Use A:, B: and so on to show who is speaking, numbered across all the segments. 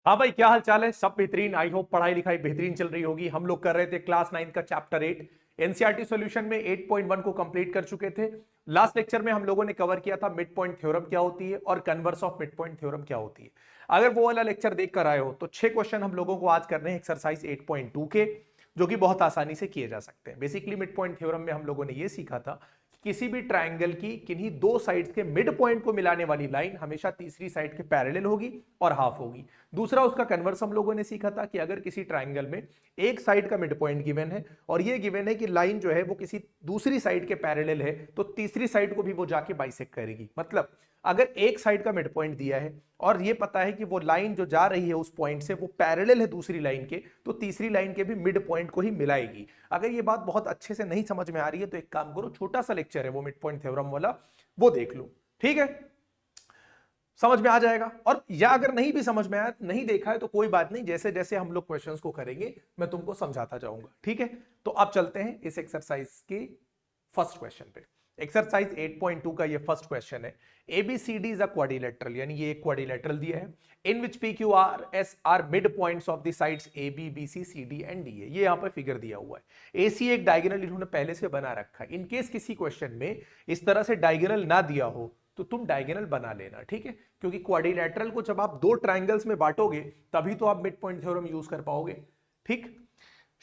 A: हाँ भाई, क्या हाल चाल है? सब बेहतरीन। आई होप पढ़ाई लिखाई बेहतरीन चल रही होगी। हम लोग कर रहे थे क्लास 9 का चैप्टर 8 एनसीईआरटी सॉल्यूशन में 8.1 को कंप्लीट कर चुके थे। लास्ट लेक्चर में हम लोगों ने कवर किया था मिड पॉइंट थ्योरम क्या होती है और converse of mid point theorem क्या होती है। अगर वो वाला लेक्चर देख कर आए हो तो 6 क्वेश्चन हम लोगों को आज करने हैं एक्सरसाइज 8.2 के, जो कि बहुत आसानी से किए जा सकते हैं। बेसिकली मिड पॉइंट थ्योरम में हम लोगों ने ये सीखा था किसी भी ट्रायंगल की किन्हीं दो साइड्स के मिड पॉइंट को मिलाने वाली लाइन हमेशा तीसरी साइड के पैरेलल होगी और हाफ होगी। दूसरा उसका कन्वर्स हम लोगों ने सीखा था कि अगर किसी ट्रायंगल में एक साइड का मिड पॉइंट गिवन है और ये गिवन है कि लाइन जो है वो किसी दूसरी साइड के पैरेलल है, तो तीसरी साइड को भी वो जाके बाइसेक्ट करेगी। मतलब अगर एक साइड का मिड पॉइंट दिया है और ये पता है कि वो लाइन जो जा रही है उस पॉइंट से वो पैरेलल है दूसरी लाइन के, तो तीसरी लाइन के भी मिड पॉइंट को ही मिलाएगी। अगर ये बात बहुत अच्छे से नहीं समझ में आ रही है तो एक काम करो, छोटा सा लेक्चर है वो मिड पॉइंट थ्योरम वाला, वो देख लो। ठीक है, समझ में आ जाएगा। और या अगर नहीं भी समझ में आया, नहीं देखा है तो कोई बात नहीं, जैसे जैसे हम लोग क्वेश्चंस को करेंगे मैं तुमको समझाता जाऊंगा। ठीक है, तो अब चलते हैं इस एक्सरसाइज के फर्स्ट क्वेश्चन पे। एक्सरसाइज 8.2 का ये फर्स्ट क्वेश्चन है। एबीसीडी इज अ क्वाड्रिलेटरल, यानी ये एक क्वाड्रिलेटरल दिया है in which P Q R S are mid points of the sides A B B C C D and D है। ये यहां पर फिगर दिया हुआ है। एसी एक डायगोनल इन्होंने पहले से बना रखा है। इनकेस किसी क्वेश्चन में इस तरह से डायगोनल ना दिया हो तो तुम डायगोनल बना लेना। ठीक है, क्योंकि क्वाड्रिलेटरल को जब आप दो ट्राइंगल्स में बांटोगे तभी तो आप मिड पॉइंट थ्योरम यूज कर पाओगे। ठीक,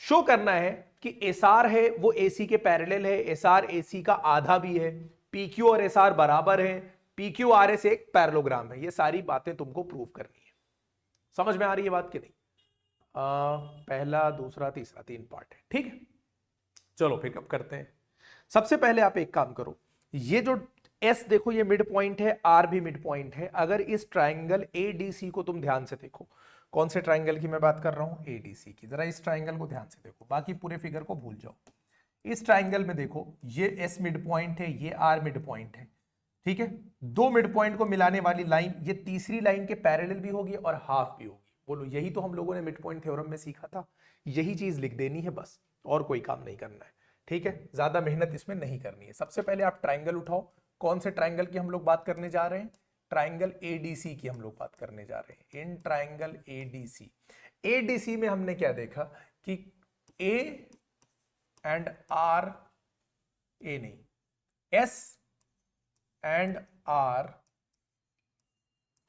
A: शो करना है कि एसआर है वो एसी के पैरेलल है, एसआर एसी का आधा भी है, पीक्यू और एसआर बराबर है, पीक्यू आर एस एक पैरेललोग्राम है। ये सारी बातें तुमको प्रूव करनी है। समझ में आ रही है बात कि नहीं? पहला दूसरा तीसरा तीन पार्ट है। ठीक है, चलो फिर कब करते हैं। सबसे पहले आप एक काम करो, ये जो एस देखो ये मिड पॉइंट है, आर भी मिड पॉइंट है। अगर इस ट्राइंगल एडीसी को तुम ध्यान से देखो, कौन से ट्राइंगल की मैं बात कर रहा हूं? एडीसी की। जरा इस ट्राइंगल को ध्यान से देखो, बाकी पूरे फिगर को भूल जाओ। इस ट्राइंगल में देखो, ये एस मिड पॉइंट है, ये आर मिड पॉइंट है। ठीक है, दो मिड पॉइंट को मिलाने वाली लाइन ये तीसरी लाइन के पैरेलल भी होगी और हाफ भी होगी। बोलो, यही तो हम लोगों ने मिड पॉइंट थ्योरम में सीखा था। यही चीज लिख देनी है बस, और कोई काम नहीं करना है। ठीक है, ज्यादा मेहनत इसमें नहीं करनी है। सबसे पहले आप ट्राइंगल उठाओ। कौन से ट्राइंगल की हम लोग बात करने जा रहे हैं? ट्राइंगल एडीसी की हम लोग बात करने जा रहे हैं। इन ट्राइंगल एडीसी, एडीसी में हमने क्या देखा कि ए एंड आर, ए नहीं, S and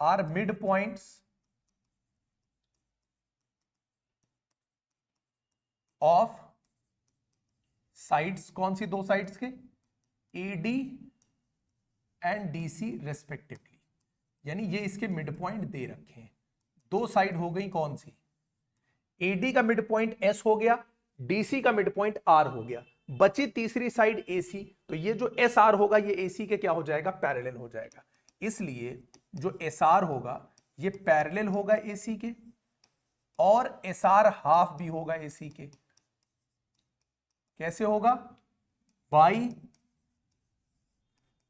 A: R mid points of sides. कौन सी दो साइड्स के? AD and DC respectively. यानी ये इसके मिड पॉइंट दे रखे हैं। दो साइड हो गई कौन सी? एडी का मिड पॉइंट एस हो गया, डीसी का मिड पॉइंट आर हो गया। बची तीसरी साइड एसी, तो ये जो एस आर होगा ये एसी के क्या हो जाएगा? पैरेलल हो जाएगा। इसलिए जो एस आर होगा ये पैरेलल होगा एसी के, और एस आर हाफ भी होगा एसी के। कैसे होगा? By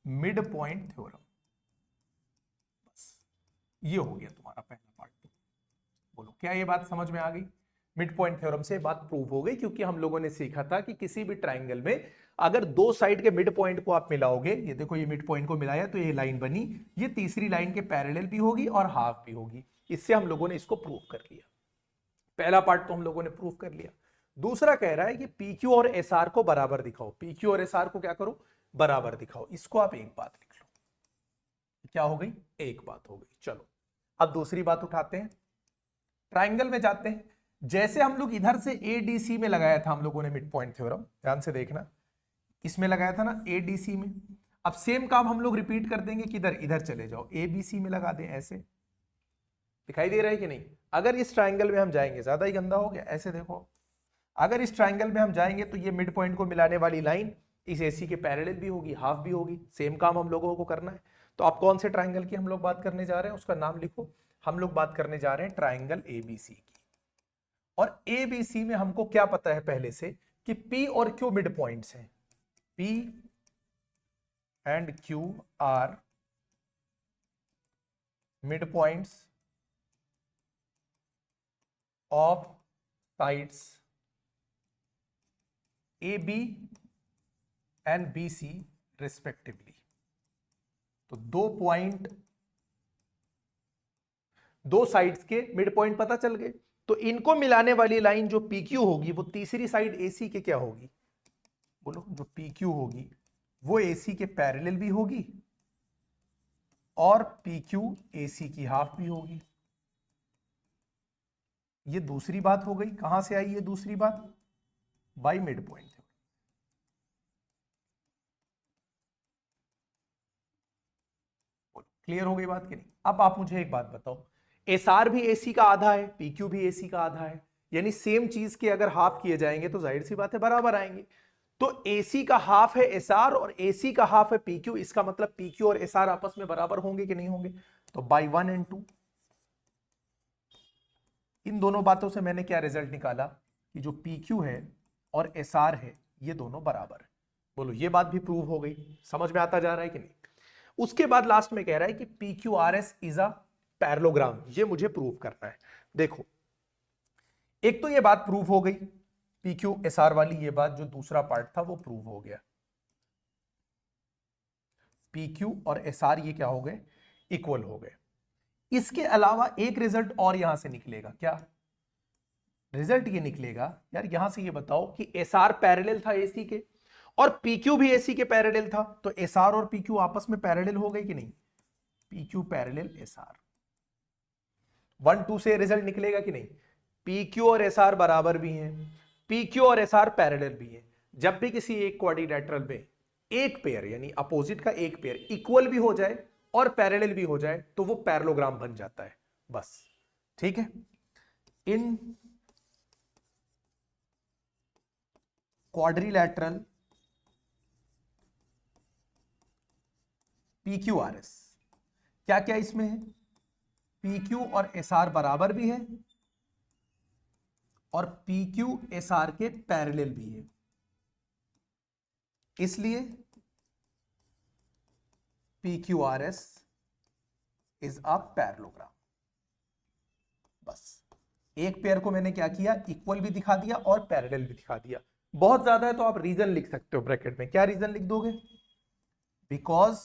A: mid point theorem. ये हो गया तुम्हारा पहला पार्ट। बोलो, क्या ये बात समझ में आ गई? मिड पॉइंट थ्योरम से बात प्रूव हो गई, क्योंकि हम लोगों ने सीखा था कि किसी भी ट्राइंगल में अगर दो साइड के मिड पॉइंट को आप मिलाओगे, ये देखो ये मिड पॉइंट को मिलाया तो ये लाइन बनी, ये तीसरी लाइन के पैरेलल भी होगी और हाफ भी होगी। इससे हम लोगों ने इसको प्रूव कर लिया। पहला पार्ट तो हम लोगों ने प्रूव कर लिया। दूसरा कह रहा है कि पीक्यू और एसआर को बराबर दिखाओ। पीक्यू और एसआर को क्या करो? बराबर दिखाओ। इसको आप एक बात लिख लो। क्या हो गई? एक बात हो गई। चलो अब दूसरी बात उठाते हैं, ट्राइंगल में जाते हैं। जैसे हम लोग इधर से एडीसी में लगाया था हम लोगों ने मिड पॉइंट थ्योरम, ध्यान से देखना, इसमें लगाया था ना एडीसी में। अब सेम काम हम लोग रिपीट कर देंगे, किधर? इधर चले जाओ, एबीसी में लगा दें। ऐसे दिखाई दे रहा है कि नहीं? अगर इस ट्राइंगल में हम जाएंगे, ज्यादा ही गंदा हो गया, ऐसे देखो, अगर इस ट्राइंगल में हम जाएंगे तो ये मिड पॉइंट को मिलाने वाली लाइन इस एसी के पैरेलल भी होगी, हाफ भी होगी। सेम काम हम लोगों को करना है। तो आप कौन से ट्राइंगल की हम लोग बात करने जा रहे हैं उसका नाम लिखो। हम लोग बात करने जा रहे हैं ट्राइंगल एबीसी की। और एबीसी में हमको क्या पता है पहले से कि पी और क्यू मिड पॉइंट्स हैं। P and Q are mid points of sides A B and B C respectively. तो दो साइड्स के मिड पॉइंट पता चल गए। तो इनको मिलाने वाली लाइन जो पी क्यू होगी वो तीसरी साइड एसी के क्या होगी, बोलो, जो पी क्यू होगी वो एसी के पैरेलल भी होगी और पी क्यू एसी की हाफ भी होगी। ये दूसरी बात हो गई। कहां से आई ये दूसरी बात, बाई मिड पॉइंट। क्लियर हो गई बात कि नहीं। अब आप मुझे एक बात बताओ, एस आर भी एसी का आधा है, पी क्यू भी एसी का आधा है, यानी सेम चीज के अगर हाफ किए जाएंगे तो जाहिर सी बात है बराबर आएंगे। तो एसी का हाफ है एस आर और एसी का हाफ है पी क्यू, इसका मतलब पी क्यू और एस आर आपस में बराबर होंगे कि नहीं होंगे, तो बाई 1 and 2। इन दोनों बातों से मैंने क्या रिजल्ट निकाला कि जो पी क्यू है और एस आर है ये दोनों बराबर है। बोलो ये बात भी प्रूव हो गई, समझ में आता जा रहा है कि नहीं। उसके बाद लास्ट में कह रहा है कि P Q R S is a parallelogram, ये मुझे प्रूव करना है। देखो एक तो ये बात प्रूव हो गई, पी क्यू एस आर वाली ये बात, जो दूसरा पार्ट था वो प्रूव हो गया। पी क्यू और एस आर ये क्या हो गए, इक्वल हो गए। इसके अलावा एक रिजल्ट और यहां से निकलेगा, क्या रिजल्ट ये निकलेगा यार, यहां से ये बताओ कि एस आर पैरेलल था एसी के और पी क्यू भी एसी के पैरेलल था, तो एस आर और पी क्यू आपस में पैरेलल हो गए कि नहीं, P Q parallel S R. 1 2 से रिजल्ट निकलेगा कि नहीं, पी क्यू और एस आर बराबर भी हैं, पी क्यू और एस आर पैरेलल भी हैं। जब भी किसी एक क्वाड्रिलेटरल में एक पेयर यानी अपोजिट का एक पेयर इक्वल भी हो जाए और पैरेलल भी हो जाए तो वो पैरेललोग्राम बन जाता है, बस। ठीक है, इन quadrilateral P Q R S, क्या क्या इसमें है, पी क्यू और एस आर बराबर भी है और पी क्यू एस आर के पैरेलल भी है, इसलिए P Q R S is a parallelogram. बस एक पेयर को मैंने क्या किया, इक्वल भी दिखा दिया और पैरेलल भी दिखा दिया। बहुत ज्यादा है तो आप रीजन लिख सकते हो ब्रैकेट में, क्या रीजन लिख दोगे, because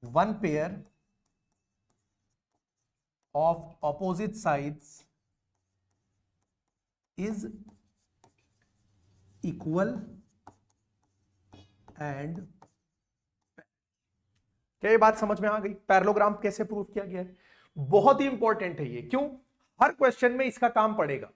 A: one pair of opposite sides is equal and क्या ये बात समझ में आ गई, पैरेललोग्राम कैसे प्रूव किया गया है। बहुत ही इंपॉर्टेंट है ये, क्यों, हर क्वेश्चन में इसका काम पड़ेगा,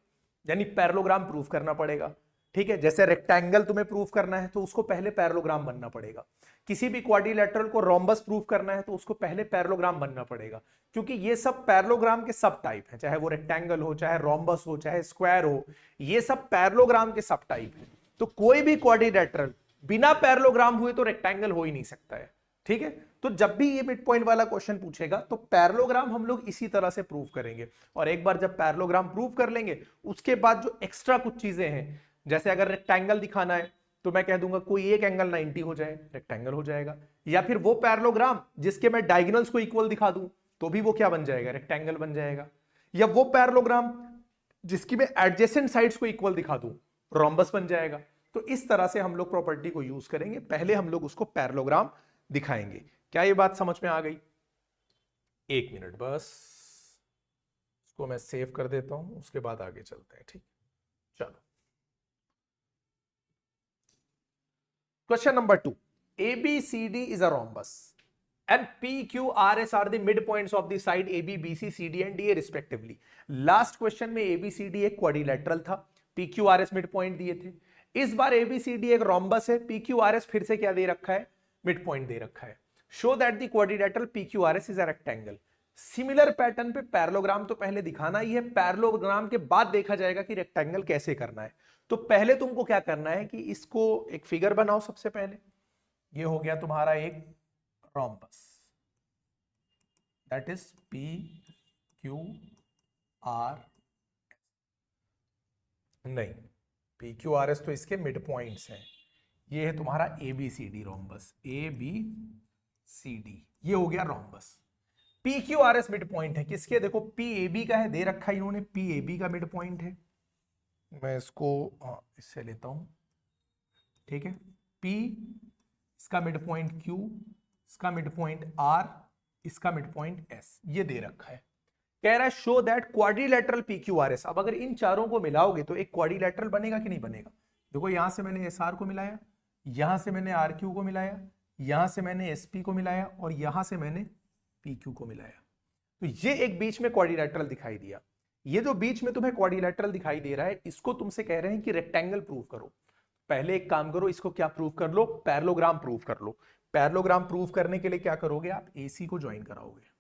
A: यानी पैरेललोग्राम प्रूव करना पड़ेगा। ठीक है, जैसे रेक्टेंगल तुम्हें प्रूव करना है तो उसको पहले पैरेललोग्राम बनना पड़ेगा, किसी भी क्वाड्रिलेटरल को रोम्बस प्रूव करना है तो उसको पहले पैरेललोग्राम बनना पड़ेगा, क्योंकि ये सब पैरेललोग्राम के सब टाइप हैं, चाहे वो रेक्टेंगल हो, चाहे रोम्बस हो, चाहे स्क्वायर हो, ये सब पैरेललोग्राम के सब टाइप हैं। तो कोई भी क्वाड्रिलेटरल बिना पैरेललोग्राम हुए तो रेक्टेंगल हो ही नहीं सकता है। ठीक है, तो जब भी ये मिड पॉइंट वाला क्वेश्चन पूछेगा तो पैरेललोग्राम हम लोग इसी तरह से प्रूव करेंगे, और एक बार जब पैरेललोग्राम प्रूव कर लेंगे उसके बाद जो एक्स्ट्रा कुछ चीजें हैं, जैसे अगर रेक्टेंगल दिखाना है तो मैं कह दूंगा कोई एक एंगल 90 हो जाए, रेक्टेंगल हो जाएगा, या फिर वो पैरेललोग्राम जिसके मैं डायगोनल्स को इक्वल दिखा दूं तो भी वो क्या बन जाएगा, रेक्टेंगल बन जाएगा, या वो पैरेललोग्राम जिसकी मैं एडजेसेंट साइड्स को इक्वल दिखा दूं, रोम्बस बन जाएगा। तो इस तरह से हम लोग प्रॉपर्टी को यूज करेंगे, पहले हम लोग उसको पैरेललोग्राम दिखाएंगे। क्या ये बात समझ में आ गई, एक मिनट बस, इसको मैं सेव कर देता हूं, उसके बाद आगे चलते हैं। ठीक, चलो question number 2, ABCD is a rhombus and PQRS are the midpoints of the side AB, BC, CD and DA respectively। Last question में ABCD एक क्वाड्रिलेटरल था, PQRS मिड पॉइंट दिए थे। इस बार ABCD एक रोम्बस है, PQRS फिर से क्या दे रखा है, मिड पॉइंट दे रखा है। Show that the quadrilateral PQRS is a rectangle. Similar pattern पे पैरेललोग्राम तो पहले दिखाना ही है, पैरेललोग्राम के बाद देखा जाएगा कि रेक्टेंगल कैसे करना है। तो पहले तुमको क्या करना है कि इसको एक फिगर बनाओ। सबसे पहले ये हो गया तुम्हारा एक रोम्बस, दैट इज PQR, नहीं PQRS तो इसके मिड पॉइंट्स हैं, ये है तुम्हारा ABCD रोम्बस, ABCD ये हो गया रोम्बस। PQRS मिड पॉइंट है किसके, देखो PAB का है, दे रखा है इन्होंने, PAB का मिड पॉइंट है, मैं इसको इससे लेता हूं। ठीक है, P इसका मिड पॉइंट Q, इसका मिड पॉइंट R, इसका मिड पॉइंट एस, ये दे रखा है। कह रहा है शो दैट क्वाड्रिलेटरल PQRS। अब अगर इन चारों को मिलाओगे तो एक क्वाड्रिलेटरल बनेगा कि नहीं बनेगा? देखो यहां से मैंने SR को मिलाया, यहां से मैंने RQ को मिलाया, यहां से मैंने SP को मिलाया और यहां से मैंने PQ को मिलाया, तो ये एक बीच में क्वाड्रिलेटरल दिखाई दिया। ये जो बीच में तुम्हें क्वाड्रिलेटरल दिखाई दे रहा है, इसको तुमसे कह रहे हैं कि रेक्टेंगल प्रूव करो। पहले एक काम करो, इसको क्या प्रूव कर लो? पैरेललोग्राम प्रूव कर लो। पैरेललोग्राम प्रूव करने के लिए क्या करोगे आप? AC को ज्वाइन कराओगे।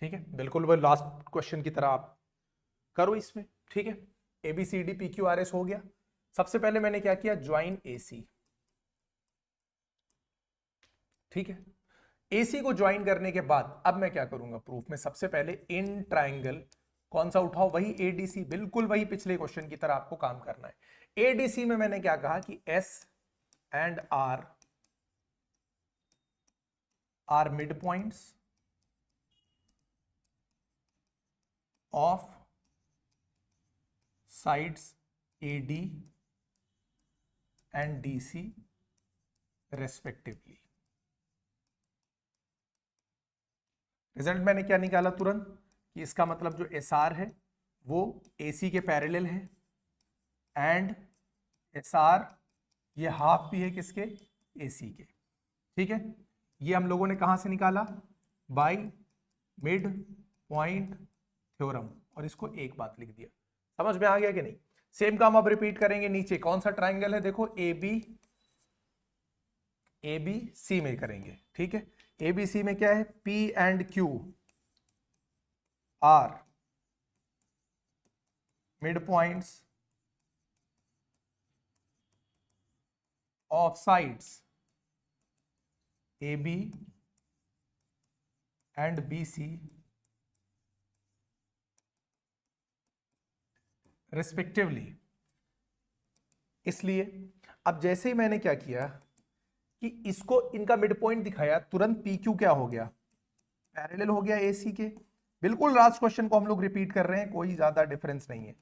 A: ठीक है, बिल्कुल वो लास्ट क्वेश्चन की तरह आप करो इसमें। ठीक है, ABCD PQRS हो गया। सबसे पहले मैंने क्या किया? Join AC। ठीक है, AC को ज्वाइन करने के बाद अब मैं क्या करूंगा प्रूफ में? सबसे पहले इन ट्राइंगल कौन सा उठाओ? वही ADC, बिल्कुल वही पिछले क्वेश्चन की तरह आपको काम करना है। ADC में मैंने क्या कहा कि S and R are midpoints of sides AD and DC respectively। Result मैंने क्या निकाला तुरंत कि इसका मतलब जो SR है वो AC के पैरेलल है एंड SR ये हाफ भी है किसके? AC के। ठीक है, ये हम लोगों ने कहां से निकाला? बाय मिड पॉइंट थ्योरम, और इसको एक बात लिख दिया। समझ में आ गया कि नहीं? सेम काम अब रिपीट करेंगे। नीचे कौन सा ट्राइंगल है? देखो ABC में करेंगे। ठीक है, ABC में क्या है? P and Q are midpoints of sides AB and BC respectively। इसलिए अब जैसे ही मैंने क्या किया कि इसको इनका मिड पॉइंट दिखाया, तुरंत PQ क्या हो गया? पैरेलल हो गया AC के। बिल्कुल लास्ट क्वेश्चन को हम लोग रिपीट कर रहे हैं, कोई ज्यादा डिफरेंस नहीं है।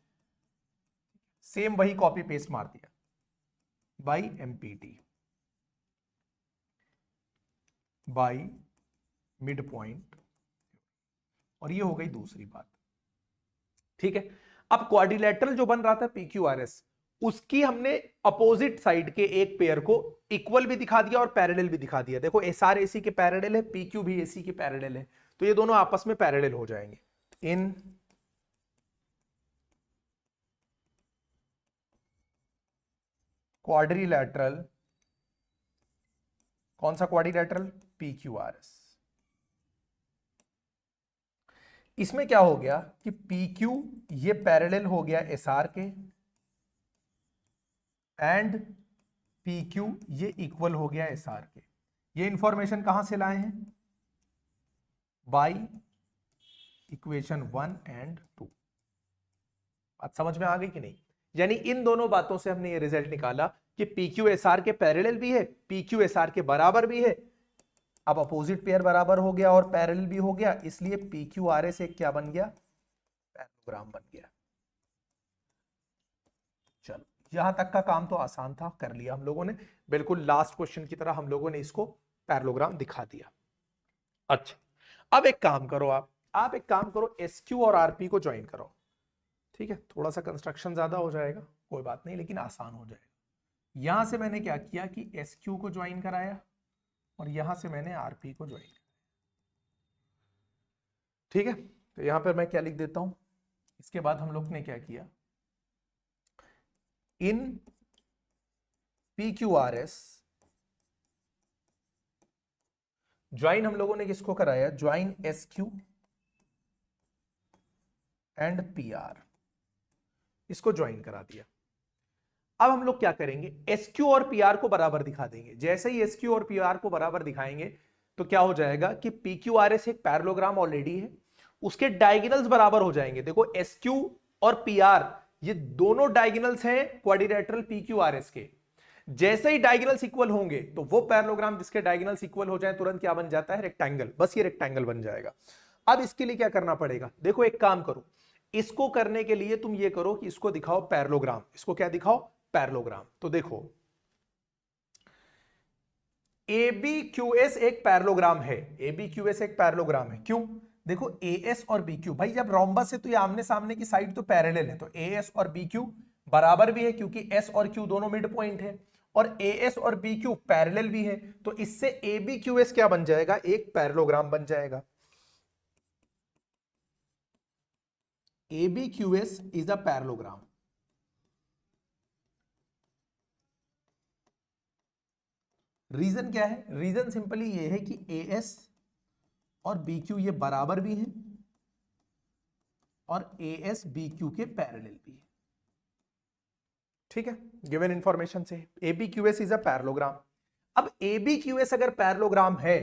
A: सेम वही कॉपी पेस्ट मार दिया by MPT by mid point, और ये हो गई दूसरी बात। ठीक है, अब क्वाड्रिलेटरल जो बन रहा था PQRS, उसकी हमने अपोजिट साइड के एक पेयर को इक्वल भी दिखा दिया और पैरेलल भी दिखा दिया। देखो SR AC के पैरेलल है, PQ भी AC के पैरेलल है, तो ये दोनों आपस में पैरेलल हो जाएंगे। इन क्वाड्रिलेटरल, कौन सा क्वाड्रिलेटरल? PQRS। इसमें क्या हो गया कि PQ ये पैरेलल हो गया SR के एंड PQ ये इक्वल हो गया SR के। ये इंफॉर्मेशन कहां से लाए हैं? By equation 1 and 2। बात समझ में आ गई कि नहीं? यानी इन दोनों बातों से हमने ये रिजल्ट निकाला कि PQ SR के पैरेलल भी है, PQ SR के बराबर भी है। अब अपोजिट पेयर बराबर हो गया और पैरेलल भी हो गया, इसलिए PQRS एक क्या बन गया? पैरेललोग्राम बन गया। चलो, यहां तक का काम तो आसान था, कर लिया हम लोगों ने। बिल्कुल लास्ट क्वेश्चन की तरह हम लोगों ने इसको पैरेललोग्राम दिखा दिया। अच्छा, अब एक काम करो, आप एक काम करो, SQ और RP को ज्वाइन करो। ठीक है, थोड़ा सा कंस्ट्रक्शन ज्यादा हो जाएगा, कोई बात नहीं, लेकिन आसान हो जाएगा। यहां से मैंने क्या किया कि SQ को ज्वाइन कराया और यहां से मैंने RP को ज्वाइन कराया। ठीक है, तो यहां पर मैं क्या लिख देता हूं, इसके बाद हम लोग ने क्या किया? इन PQRS ज्वाइन हम लोगों ने किसको कराया? ज्वाइन SQ एंड PR, इसको ज्वाइन करा दिया। अब हम लोग क्या करेंगे? SQ और PR को बराबर दिखा देंगे। जैसे ही SQ और PR को बराबर दिखाएंगे तो क्या हो जाएगा कि PQRS एक पैरेललोग्राम ऑलरेडी है, उसके डायगोनल्स बराबर हो जाएंगे। देखो SQ और PR ये दोनों डायगोनल्स हैं क्वाड्रिलेटरल PQRS के। जैसे ही डायगोनल्स इक्वल होंगे तो वो पैरेललोग्राम जिसके डायगोनल्स इक्वल हो जाए तुरंत क्या बन जाता है? रेक्टेंगल। बस ये रेक्टेंगल बन जाएगा। अब इसके लिए क्या करना पड़ेगा? देखो एक काम करो, इसको करने के लिए तुम ये करो कि इसको दिखाओ पैरेललोग्राम। इसको क्या दिखाओ? पैरेललोग्राम। तो देखो ए बी क्यू एस एक पैरेललोग्राम है, ए बी क्यू एस एक पैरेललोग्राम है। क्यों? देखो ए एस और बी क्यू, भाई जब रोम्बस है तो ये आमने सामने की साइड तो पैरेलल है, तो ए एस और बी क्यू बराबर भी है क्योंकि एस और क्यू दोनों मिड पॉइंट है, और ए एस और बी क्यू पैरेलल भी है, तो इससे ए बी क्यू एस क्या बन जाएगा? एक पैरेललोग्राम बन जाएगा। A B Q S is a parallelogram. Reason क्या है? रीजन सिंपली ये है कि ए एस और बी क्यू ये बराबर भी हैं और ए एस बी क्यू के पैरेलल भी है। ठीक है, गिवन इंफॉर्मेशन से A B Q S is a parallelogram. अब ए बी क्यू एस अगर पैरेललोग्राम है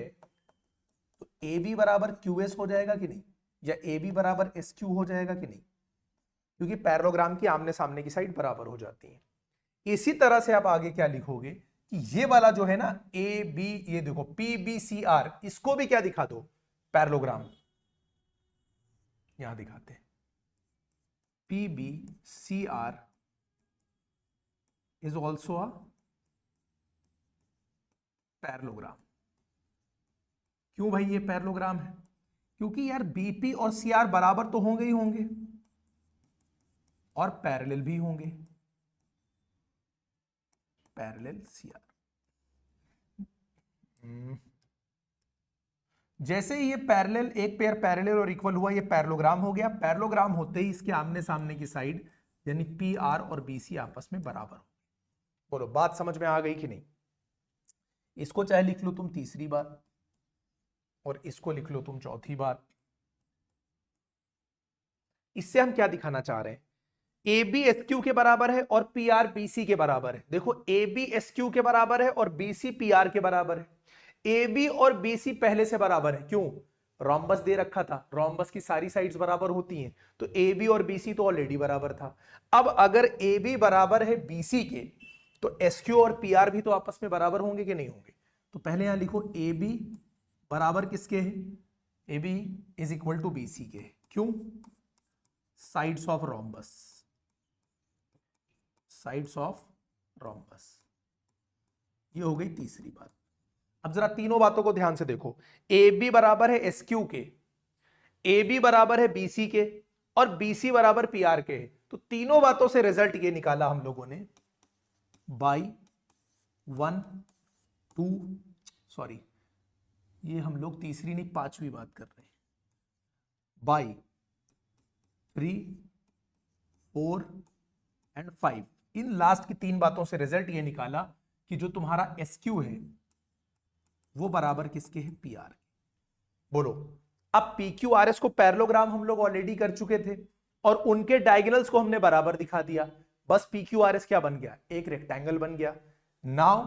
A: तो ए बी बराबर क्यू एस हो जाएगा कि नहीं, या ए बी बराबर एस क्यू हो जाएगा कि नहीं, क्योंकि पैरेललोग्राम की आमने सामने की साइड बराबर हो जाती है। इसी तरह से आप आगे क्या लिखोगे कि ये वाला जो है ना ए बी, ये देखो पी बी सी आर, इसको भी क्या दिखा दो? पैरेललोग्राम। यहां दिखाते हैं P B C R is also a parallelogram. क्यों भाई ये पैरेललोग्राम है? क्योंकि यार बीपी और सीआर बराबर तो होंगे ही होंगे और पैरेलल भी होंगे, पैरेलल सीआर। जैसे ही ये पैरेलल, एक पेयर पैरेलल और इक्वल हुआ, ये पैरेललोग्राम हो गया। पैरेललोग्राम होते ही इसके आमने सामने की साइड यानी पी आर और बी सी आपस में बराबर हो। बोलो बात समझ में आ गई कि नहीं? इसको चाहे लिख लो तुम तीसरी बार और इसको लिख लो तुम चौथी बार। इससे हम क्या दिखाना चाह रहे हैं? ए बी एस क्यू के बराबर है और पी आर बी सी के बराबर है। देखो ए बी एस क्यू के बराबर है और बी सी पी आर के बराबर है। ए बी और बी सी पहले से बराबर है। क्यों? रोम्बस दे रखा था, रोम्बस की सारी साइड्स बराबर होती हैं, तो ए बी और बी सी तो ऑलरेडी बराबर था। अब अगर ए बी बराबर है बी सी के, तो एस क्यू और पी आर भी तो आपस में बराबर होंगे कि नहीं होंगे? तो पहले यहां लिखो ए बी बराबर किसके है? A B is equal to B C के। क्यों? Sides of rhombus, sides of rhombus. ये हो गई तीसरी बात। अब जरा तीनों बातों को ध्यान से देखो। ए बी बराबर है एस क्यू के, ए बी बराबर है बी सी के और बी सी बराबर पी आर के। तो तीनों बातों से रिजल्ट ये निकाला हम लोगों ने बाई 1 2, सॉरी ये हम लोग तीसरी नहीं पांचवी बात कर रहे हैं, बाई 3 4 एंड 5। इन लास्ट की तीन बातों से रिजल्ट ये निकाला कि जो तुम्हारा एस क्यू है वो बराबर किसके है? P R. बोलो अब पी क्यू आर एस को पैरेललोग्राम हम लोग ऑलरेडी कर चुके थे और उनके डायगोनल्स को हमने बराबर दिखा दिया। बस पी क्यू आर एस क्या बन गया? एक रेक्टेंगल बन गया। Now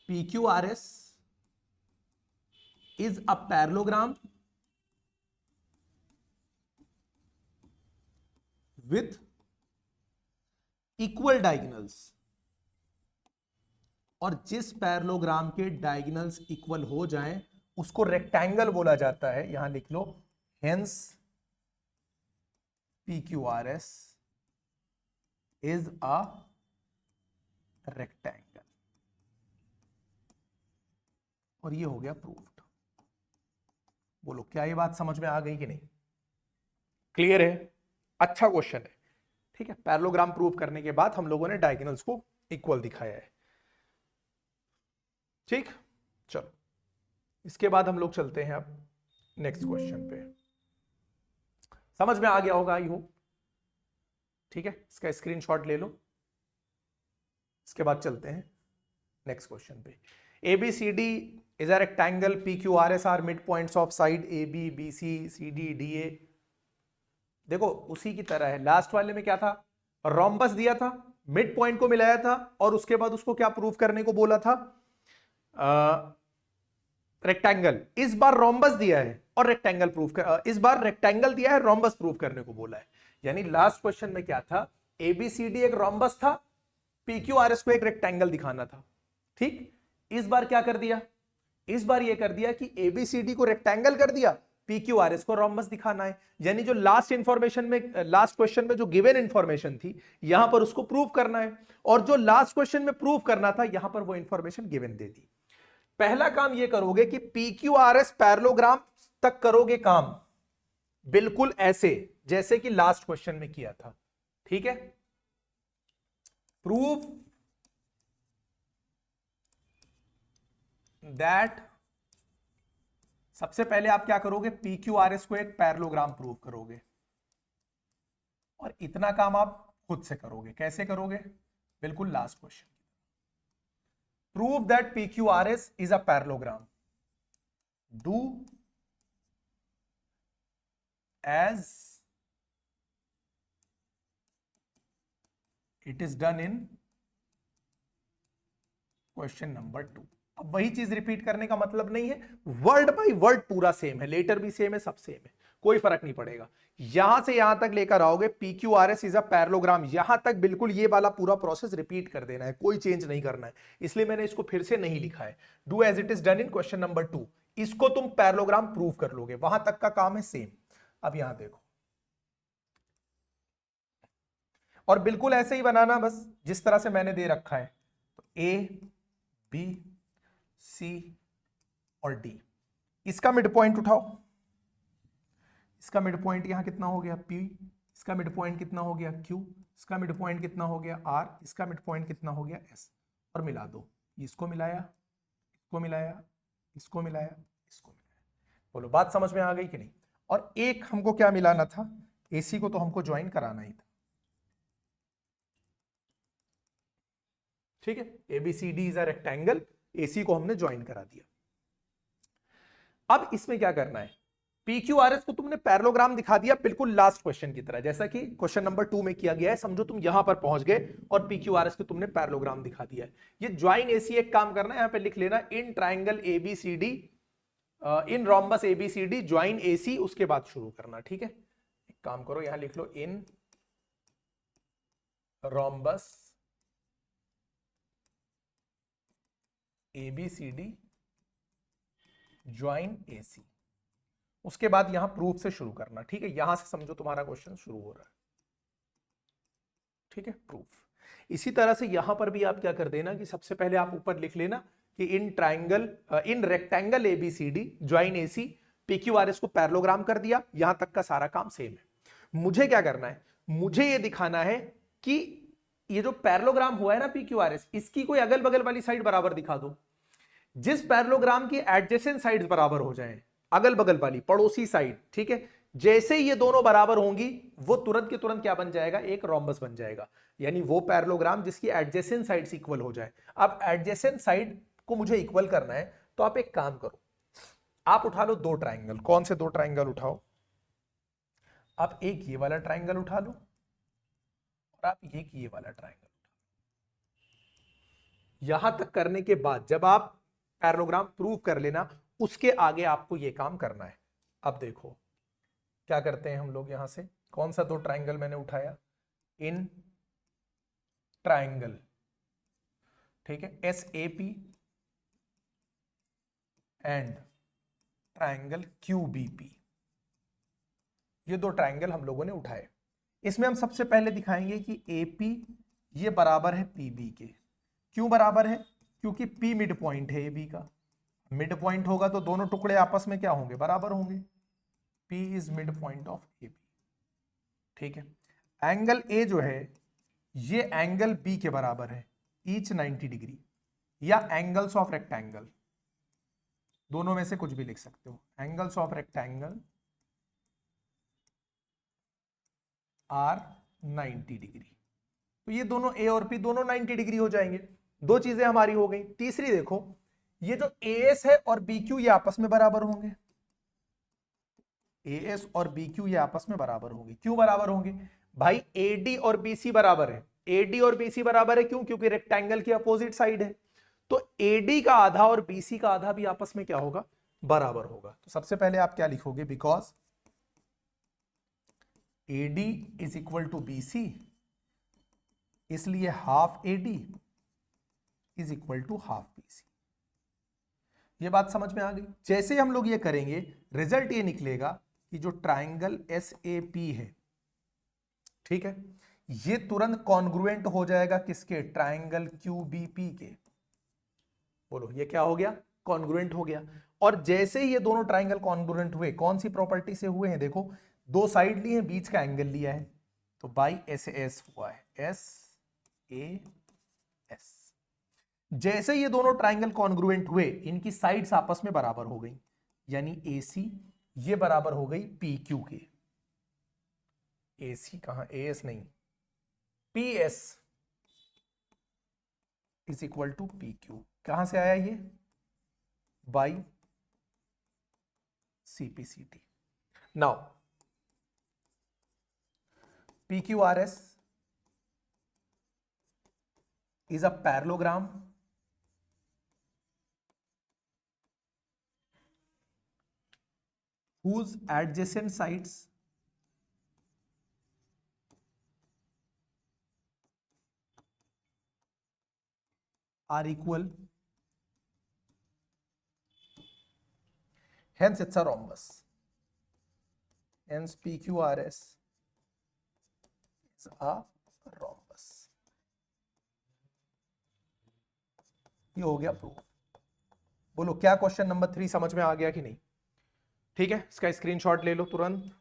A: P Q R S is a parallelogram with equal diagonals, और जिस पैरेललोग्राम के डायगोनल्स इक्वल हो जाएं उसको रेक्टेंगल बोला जाता है। यहां लिख लो hence P Q R S is a rectangle. और ये हो गया प्रूव्ड। बोलो क्या ये बात समझ में आ गई कि नहीं? क्लियर है? अच्छा क्वेश्चन है। ठीक है, पैरेललोग्राम प्रूव करने के बाद हम लोगों ने डायगोनल्स को इक्वल दिखाया है। ठीक, चलो इसके बाद हम लोग चलते हैं अब नेक्स्ट क्वेश्चन पे। समझ में आ गया होगा आई होप। ठीक है, इसका स्क्रीनशॉट ले लो। इसके बाद चलते हैं नेक्स्ट क्वेश्चन पे। A B C D is a rectangle, P Q R S are mid points of side A B B C C D D A. देखो उसी की तरह है, लास्ट वाले में क्या था? रोम्बस दिया था, मिड पॉइंट को मिलाया था और उसके बाद उसको क्या प्रूव करने को बोला था? रेक्टेंगल। इस बार रोम्बस दिया है और रेक्टेंगल प्रूफ कर, इस बार रेक्टेंगल दिया है, रोम्बस प्रूफ करने को बोला है। यानी लास्ट क्वेश्चन में क्या था? एबीसीडी एक रोम्बस था, पीक्यूआरएस को एक रेक्टेंगल दिखाना था। ठीक, इस बार क्या कर दिया? इस बार ये कर दिया कि एबीसीडी को रेक्टेंगल कर दिया, PQRS को रोम्बस दिखाना है, यानी जो लास्ट इंफॉर्मेशन में, लास्ट क्वेश्चन में जो गिवन इंफॉर्मेशन थी यहां पर उसको प्रूव करना है, और जो लास्ट क्वेश्चन में प्रूव करना था यहां पर वो इंफॉर्मेशन गिवन दे दी। पहला काम ये करोगे कि PQRS पैरेललोग्राम तक करोगे काम, बिल्कुल ऐसे जैसे कि लास्ट क्वेश्चन में किया था, ठीक है। प्रूव दैट, सबसे पहले आप क्या करोगे, PQRS को एक पैरेललोग्राम प्रूव करोगे, और इतना काम आप खुद से करोगे। कैसे करोगे, बिल्कुल last question. Prove that PQRS is a parallelogram, do as it is done in question number 2। अब वही चीज रिपीट करने का मतलब नहीं है, वर्ड बाय वर्ड पूरा सेम है, लेटर भी सेम है, सब सेम है, कोई फर्क नहीं पड़ेगा। यहां से यहां तक लेकर आओगे PQRS इज अ पैरेललोग्राम, यहां तक बिल्कुल ये वाला पूरा प्रोसेस रिपीट कर देना है, कोई चेंज नहीं करना है, इसलिए मैंने इसको फिर से नहीं लिखा है। Do as it is done in question number 2, इसको तुम पैरेललोग्राम प्रूव कर लोगे, वहां तक का काम है सेम। अब यहां देखो, और बिल्कुल ऐसे ही बनाना, बस जिस तरह से मैंने दे रखा है, तो A B C और D, इसका मिड पॉइंट उठाओ, इसका मिड पॉइंट यहां कितना हो गया P, इसका मिड पॉइंट कितना हो गया Q, इसका मिड पॉइंट कितना हो गया R, इसका मिड पॉइंट कितना हो गया S, और मिला दो, इसको मिलाया, इसको मिलाया, इसको मिलाया, इसको मिलाया। बोलो बात समझ में आ गई कि नहीं। और एक हमको क्या मिलाना था, AC को तो हमको ज्वाइन कराना ही था, ठीक है। ABCD is a rectangle, AC को हमने ज्वाइन करा दिया। अब इसमें क्या करना है, PQRS को तुमने पैरेललोग्राम दिखा दिया बिल्कुल लास्ट क्वेश्चन की तरह, जैसा कि क्वेश्चन नंबर 2 में किया गया है। समझो तुम यहां पर पहुंच गए और PQRS को तुमने पैरेललोग्राम दिखा दिया है। ये ज्वाइन AC एक काम करना है, यहां पे लिख लेना in triangle ABCD, in rhombus ABCD join AC, उसके बाद शुरू करना, ठीक है। एक काम करो, यहां लिख लो इन रोम्बस ABCD ज्वाइन AC, उसके बाद यहां प्रूफ से शुरू करना, ठीक है। यहां से समझो तुम्हारा क्वेश्चन शुरू हो रहा है, ठीक है, प्रूफ। इसी तरह से यहां पर भी आप क्या कर देना कि सबसे पहले आप ऊपर लिख लेना कि in rectangle ABCD join AC, PQRS को पैरेललोग्राम कर दिया, यहां तक का सारा काम सेम है। मुझे क्या करना है, मुझे ये दिखाना है कि ये जो पैरेललोग्राम हुआ है ना PQRS, इसकी कोई अगल बगल वाली साइड बराबर दिखा दो। जिस पैरेललोग्राम की एडजेसेंट साइड्स बराबर हो जाएं, अगल बगल वाली पड़ोसी साइड, ठीक है, जैसे ही ये दोनों बराबर होंगी वो तुरंत के तुरंत क्या बन जाएगा, एक रोम्बस बन जाएगा, यानी वो पैरेललोग्राम जिसकी एडजेसेंट साइड्स इक्वल हो जाए। अब एडजेसेंट साइड को मुझे इक्वल करना है, तो आप एक काम करो, आप उठा लो दो ट्राइंगल। कौन से दो ट्राइंगल उठाओ, आप एक ये वाला ट्राइंगल उठा लो और आप एक ये वाला ट्राइंगल। यहां तक करने के बाद जब आप पैरेललोग्राम प्रूव कर लेना, उसके आगे आपको यह काम करना है। अब देखो क्या करते हैं हम लोग, यहां से कौन सा दो ट्राइंगल मैंने उठाया, इन ट्राइंगल, ठीक है, SAP एंड ट्राइंगल QBP, ये दो ट्राइंगल हम लोगों ने उठाए। इसमें हम सबसे पहले दिखाएंगे कि AP ये बराबर है PB के। क्यों बराबर है, क्योंकि P मिड पॉइंट है AB का, मिड पॉइंट होगा तो दोनों टुकड़े आपस में क्या होंगे, बराबर होंगे। P is mid point of AB, ठीक है। एंगल A जो है ये एंगल B के बराबर है, ईच 90 डिग्री, या एंगल्स ऑफ रेक्टेंगल, दोनों में से कुछ भी लिख सकते हो। Angles of rectangle are 90 degree, तो ये दोनों A और P दोनों 90 डिग्री हो जाएंगे। दो चीजें हमारी हो गई। तीसरी देखो, ये जो AS है और BQ ये आपस में बराबर होंगे, AS और BQ ये आपस में बराबर होंगे। क्यों बराबर होंगे भाई, AD और BC बराबर है। AD और BC बराबर है क्यों, क्योंकि रेक्टेंगल की अपोजिट साइड है, तो AD का आधा और BC का आधा भी आपस में क्या होगा, बराबर होगा। तो सबसे पहले आप क्या लिखोगे, because AD is equal to BC, इसलिए half AD is equal to half BC। ये बात समझ में आ गई। जैसे ही हम लोग ये करेंगे रिजल्ट ये निकलेगा कि जो ट्राइंगल SAP है, ठीक है, ये तुरंत कॉन्ग्रुएंट हो जाएगा किसके, ट्राइंगल QBP के। बोलो ये क्या हो गया, कॉन्ग्रुएंट हो गया। और जैसे ही ये दोनों ट्राइंगल कॉन्ग्रुएंट हुए, कौन सी प्रॉपर्टी से हुए हैं, देखो दो साइड लिए हैं, बीच का एंगल लिया है, तो बाई SAS हुआ है, SAS। जैसे ये दोनों ट्राइंगल कॉन्ग्रुएंट हुए, इनकी साइड्स आपस में बराबर हो गई, यानी AC ये बराबर हो गई PQ के। AC कहां, AS नहीं, PS is equal to PQ। कहां से आया ये, by CPCT। Now PQRS is a parallelogram whose adjacent sides are equal, hence it's a rhombus, hence PQRS is a rhombus। ये हो गया प्रूफ। बोलो क्या क्वेश्चन नंबर 3 समझ में आ गया कि नहीं? ठीक है, इसका स्क्रीनशॉट ले लो तुरंत।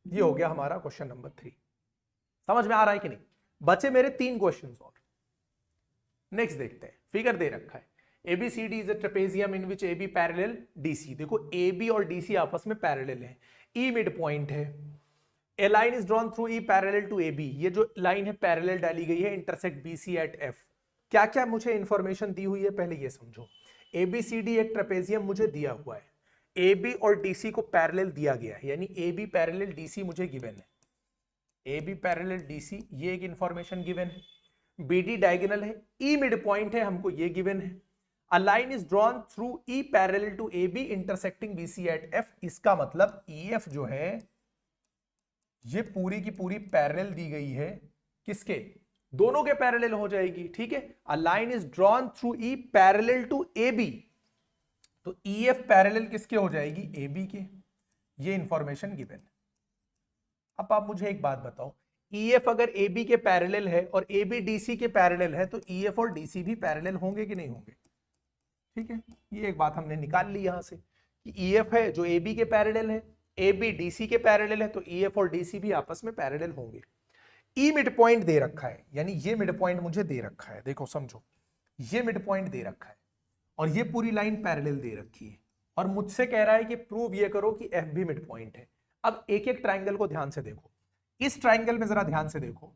A: ये हो गया हमारा क्वेश्चन नंबर 3। समझ में आ रहा है कि नहीं? बचे मेरे 3 क्वेश्चंस और। नेक्स्ट देखते हैं, फिगर दे रखा है ABCD is a trapezium in which AB parallel DC। देखो AB और DC आपस में पैरेलल है, E मिड पॉइंट है, a line is drawn through E parallel to AB। ये जो लाइन है पैरेलल डाली गई है, इंटरसेक्ट BC एट F। क्या क्या मुझे इंफॉर्मेशन दी हुई है पहले ये समझो। ABCD एक ट्रेपेजियम मुझे दिया हुआ है, AB और DC को पैरेलल दिया गया है, यानी AB पैरेलल DC मुझे गिवन है, AB पैरेलल DC ये एक इंफॉर्मेशन गिवन है। BD डायगोनल है, E मिड पॉइंट है, हमको ये गिवन है। A line is drawn through E parallel to AB intersecting BC at F। इसका मतलब EF जो है ये पूरी की पूरी पैरेलल दी गई है, किसके, दोनों के पैरेलल हो जाएगी। ठीक है, A line is drawn through E parallel to AB, तो EF पैरेलल किसके हो जाएगी, AB के। ये इंफॉर्मेशन गिवन है। अब आप मुझे एक बात बताओ, EF अगर AB के पैरेलल है और AB DC के पैरेलल है, तो EF और DC भी पैरेलल होंगे कि नहीं होंगे? ठीक है, ये एक बात हमने निकाल ली यहां से कि EF है जो AB के पैरेलल है, AB DC के पैरेलल है, तो EF और DC भी आपस में पैरेलल होंगे। E मिड पॉइंट दे रखा है, यानी ये मिड पॉइंट मुझे दे रखा है, देखो समझो, ये मिड पॉइंट दे रखा है और ये पूरी लाइन पैरेलल दे रखी है, और मुझसे कह रहा है कि प्रूव ये करो कि F भी मिड पॉइंट है। अब एक एक ट्राइंगल को ध्यान से देखो, इस ट्राइंगल में जरा ध्यान से देखो,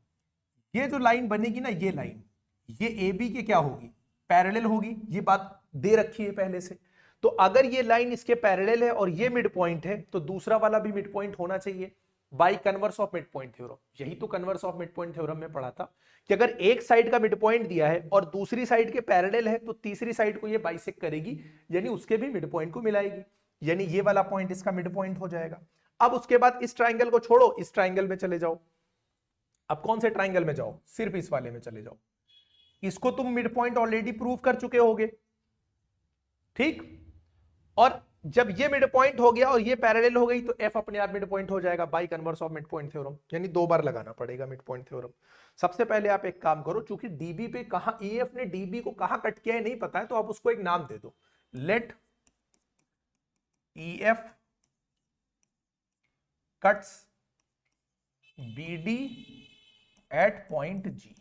A: ये जो लाइन बनेगी ना, ये लाइन, ये AB के क्या होगी, पैरेलल होगी, ये बात दे रखी है पहले से। तो अगर ये लाइन इसके पैरेलल है और ये मिड पॉइंट है, तो दूसरा वाला भी मिड पॉइंट होना चाहिए by converse of mid point theorem. यही तो converse of mid point theorem में पढ़ा था कि अगर एक साइड का मिड पॉइंट दिया है और दूसरी साइड के पैरेलल है, तो तीसरी साइड को ये बाइसेक्ट करेगी, यानी उसके भी मिड पॉइंट को मिलाएगी, यानी ये वाला पॉइंट इसका मिड पॉइंट हो जाएगा। अब उसके बाद इस ट्राइंगल को छोड़ो, इस ट्राइंगल में चले जाओ। अब कौन से ट्राइंगल में जाओ, सिर्फ इस वाले में चले जाओ। इसको तुम मिड पॉइंट ऑलरेडी प्रूव कर चुके होगे, ठीक, और जब ये मिड पॉइंट हो गया और ये पैरेलल हो गई, तो F अपने आप मिड पॉइंट हो जाएगा by converse of mid point theorem, यानी 2 बार लगाना पड़ेगा मिड पॉइंट थ्योरम। सबसे पहले आप एक काम करो, चूंकि DB पे कहां, EF ने DB को कहां कट किया है नहीं पता है, तो आप उसको एक नाम दे दो, let EF cuts BD at point G।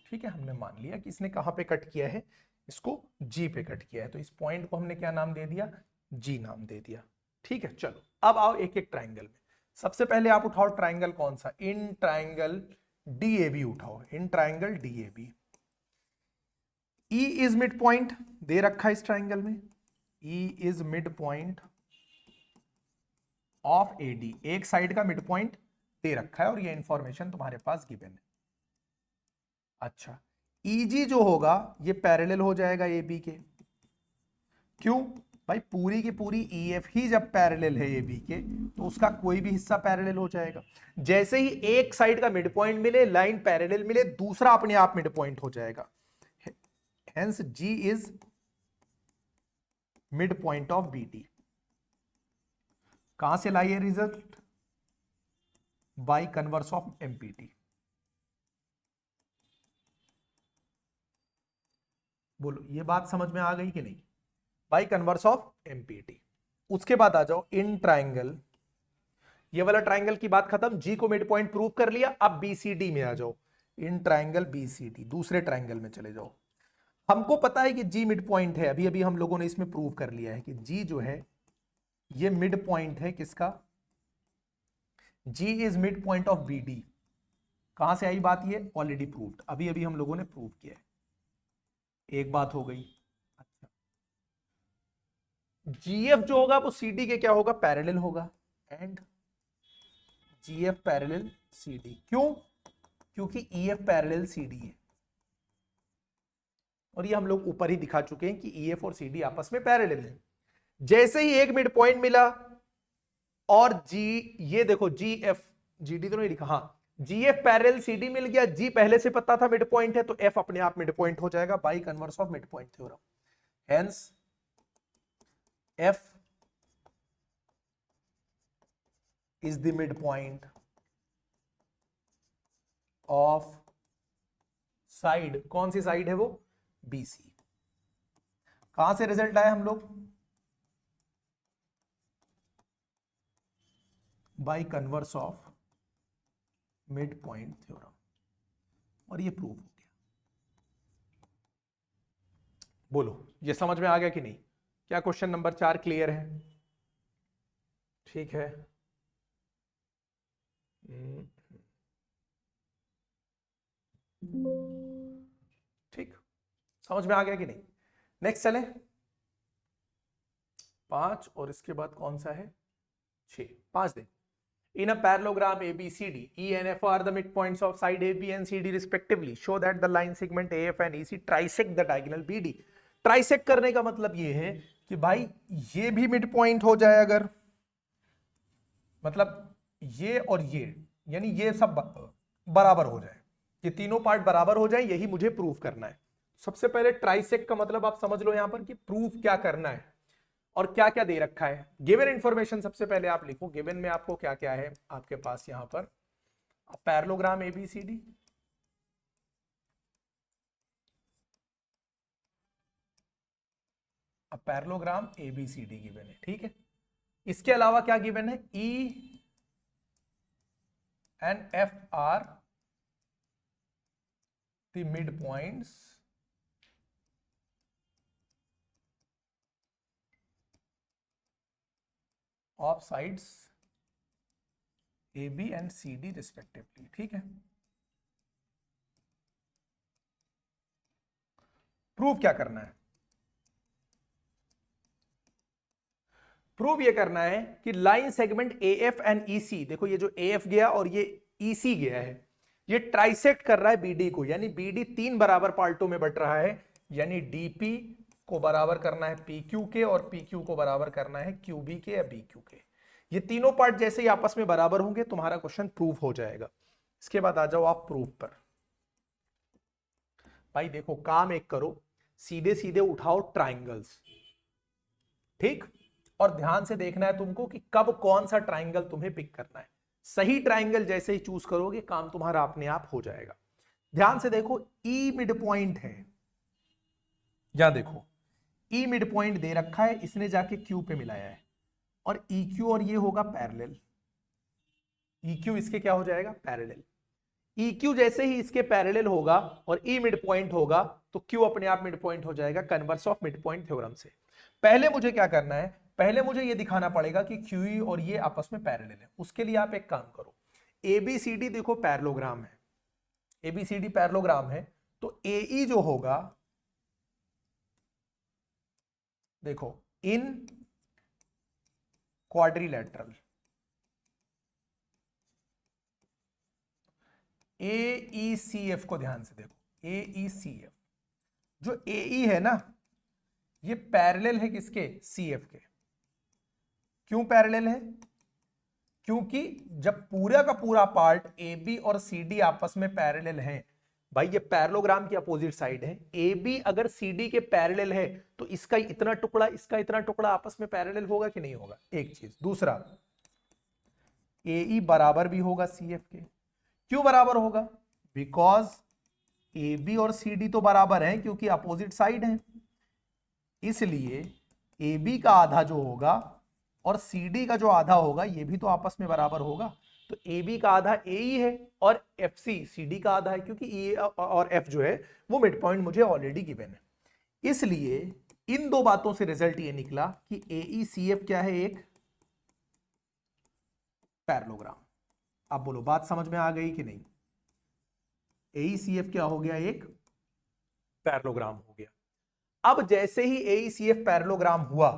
A: ठीक है, हमने मान लिया कि इसने कहां पे कट किया है, इसको G पे कट किया है, तो इस पॉइंट को हमने क्या नाम दे दिया, G नाम दे दिया। ठीक है, चलो अब आओ एक एक ट्राइंगल में। सबसे पहले आप उठाओ ट्राइंगल कौन सा, इन ट्राइंगल DAB उठाओ, in triangle DAB। E is mid point दे रखा है इस ट्राइंगल में, E is mid point of AD, एक साइड का मिड पॉइंट दे रखा है और ये इंफॉर्मेशन तुम्हारे पास गिवन है। अच्छा, EG जो होगा ये पैरेलल हो जाएगा AB के, क्यों भाई पूरी की पूरी EF ही जब पैरेलल है AB के तो उसका कोई भी हिस्सा पैरेलल हो जाएगा। जैसे ही एक साइड का मिड पॉइंट मिले, लाइन पैरेलल मिले, दूसरा अपने आप मिड पॉइंट हो जाएगा। Hence G is mid point of BD। कहां से लाई है result? By converse of MPT। बोलो ये बात समझ में आ गई कि नहीं? By converse of MPT। उसके बाद आ जाओ इन ट्राइंगल, ये वाला ट्राइंगल की बात खत्म, G को मिड पॉइंट प्रूव कर लिया। अब BCD में आ जाओ, इन ट्राइंगल BCD दूसरे ट्राइंगल में चले जाओ। हमको पता है कि G मिड पॉइंट है, अभी अभी हम लोगों ने इसमें प्रूव कर लिया है कि G जो है ये मिड पॉइंट है किसका? G is mid point of BD। कहां से आई बात? ये ऑलरेडी प्रूव्ड, अभी अभी हम लोगों ने प्रूव किया है। एक बात हो गई। अच्छा, GF जो होगा वो CD के क्या होगा? पैरेलल होगा। एंड GF पैरेलल CD, क्यों? क्योंकि EF पैरेलल CD है। और ये हम लोग ऊपर ही दिखा चुके हैं कि EF और CD आपस में पैरेलल है। जैसे ही एक मिड पॉइंट मिला और G, ये देखो GF, GD तो नहीं लिखा, हाँ GF पैरेलल CD मिल गया। G पहले से पता था मिड पॉइंट है तो F अपने आप मिड पॉइंट हो जाएगा by converse of mid point theorem. Hence F is the mid point of side, कौन सी साइड है वो? BC। कहां से रिजल्ट आया हम लोग? By converse of mid point theorem, और ये प्रूव हो गया। बोलो ये समझ में आ गया कि नहीं? क्या क्वेश्चन नंबर 4 क्लियर है? ठीक है। ठीक, समझ में आ गया कि नहीं? नेक्स्ट चले 5, और इसके बाद कौन सा है? 6। 5 देख। In a parallelogram ABCD, E and F are the midpoints of side AB and CD respectively. Show that the line segment AF and EC trisect the diagonal BD. Trisect करने का मतलब ये है कि भाई ये भी मिड पॉइंट हो जाए, अगर मतलब ये और ये, यानी ये सब बराबर हो जाए, ये तीनों पार्ट बराबर हो जाए, यही मुझे प्रूफ करना है। सबसे पहले ट्राइसेक्ट का मतलब आप समझ लो यहां पर कि प्रूफ क्या करना है और क्या क्या दे रखा है। गिवन इंफॉर्मेशन सबसे पहले आप लिखो, गिवन में आपको क्या क्या है आपके पास यहां पर? Parallelogram ABCD, parallelogram ABCD given है, ठीक है। इसके अलावा क्या गिवन है? E and F are the midpoints of sides AB and CD respectively, ठीक है। प्रूव क्या करना है? प्रूव ये करना है कि line segment AF and EC, देखो ये जो AF गया और ये EC गया है, ये ट्राइसेक्ट कर रहा है BD को, यानी BD 3 बराबर पार्टों में बट रहा है, यानी DP को बराबर करना है PQ के और PQ को बराबर करना है QB के या BQ के। ये तीनों पार्ट जैसे ही आपस में बराबर होंगे तुम्हारा क्वेश्चन प्रूव हो जाएगा। इसके बाद आ जाओ आप प्रूफ पर। भाई देखो काम एक करो, सीधे सीधे उठाओ ट्राइंगल्स, ठीक, और ध्यान से देखना है तुमको कि कब कौन सा ट्राइंगल तुम्हें पिक करना है। सही ट्राइंगल जैसे ही चूज करोगे काम तुम्हारा अपने आप हो जाएगा। ध्यान से देखो, ई मिड पॉइंट है, या देखो ई मिड पॉइंट दे रखा है, इसने जाके क्यू पे मिलाया है, और ई क्यू और ये होगा पैरेलल, ई क्यू इसके क्या हो जाएगा? पैरेलल। ई क्यू जैसे ही इसके पैरेलल होगा और ई मिड पॉइंट होगा तो क्यू अपने आप मिड पॉइंट हो जाएगा converse of mid point theorem से। पहले मुझे क्या करना है? पहले मुझे ये दिखाना पड़ेगा कि क्यूई और ये आपस में पैरेलल है। उसके लिए आप एक काम करो, एबीसीडी देखो पैरेललोग्राम है, एबीसीडी पैरेललोग्राम है, तो एई जो होगा देखो इन क्वाड्रिलेटरल, AECF को ध्यान से देखो, AECF जो AE है ना, ये पैरेलल है किसके, CF के। क्यों पैरेलल है, क्योंकि जब पूरा का पूरा पार्ट AB और CD आपस में पैरेलल है, भाई ये पैरेललोग्राम की अपोजिट साइड है, AB अगर CD के पैरेलल है तो इसका इतना टुकड़ा इसका इतना टुकड़ा आपस में पैरेलल होगा कि नहीं होगा, एक चीज। दूसरा, AE बराबर भी होगा CF के। क्यों बराबर होगा, बिकॉज AB और CD तो बराबर हैं क्योंकि अपोजिट साइड है, इसलिए AB का आधा जो होगा और CD का जो आधा होगा ये भी तो आपस में बराबर होगा। तो AB का आधा AE है और FC CD का आधा है, क्योंकि E और F जो है वो मिड पॉइंट मुझे ऑलरेडी गिवन है। इसलिए इन दो बातों से रिजल्ट ये निकला कि AECF क्या है, एक पैरेललोग्राम। अब बोलो बात समझ में आ गई कि नहीं, AECF क्या हो गया, एक पैरेललोग्राम हो गया। अब जैसे ही AECF पैरेललोग्राम हुआ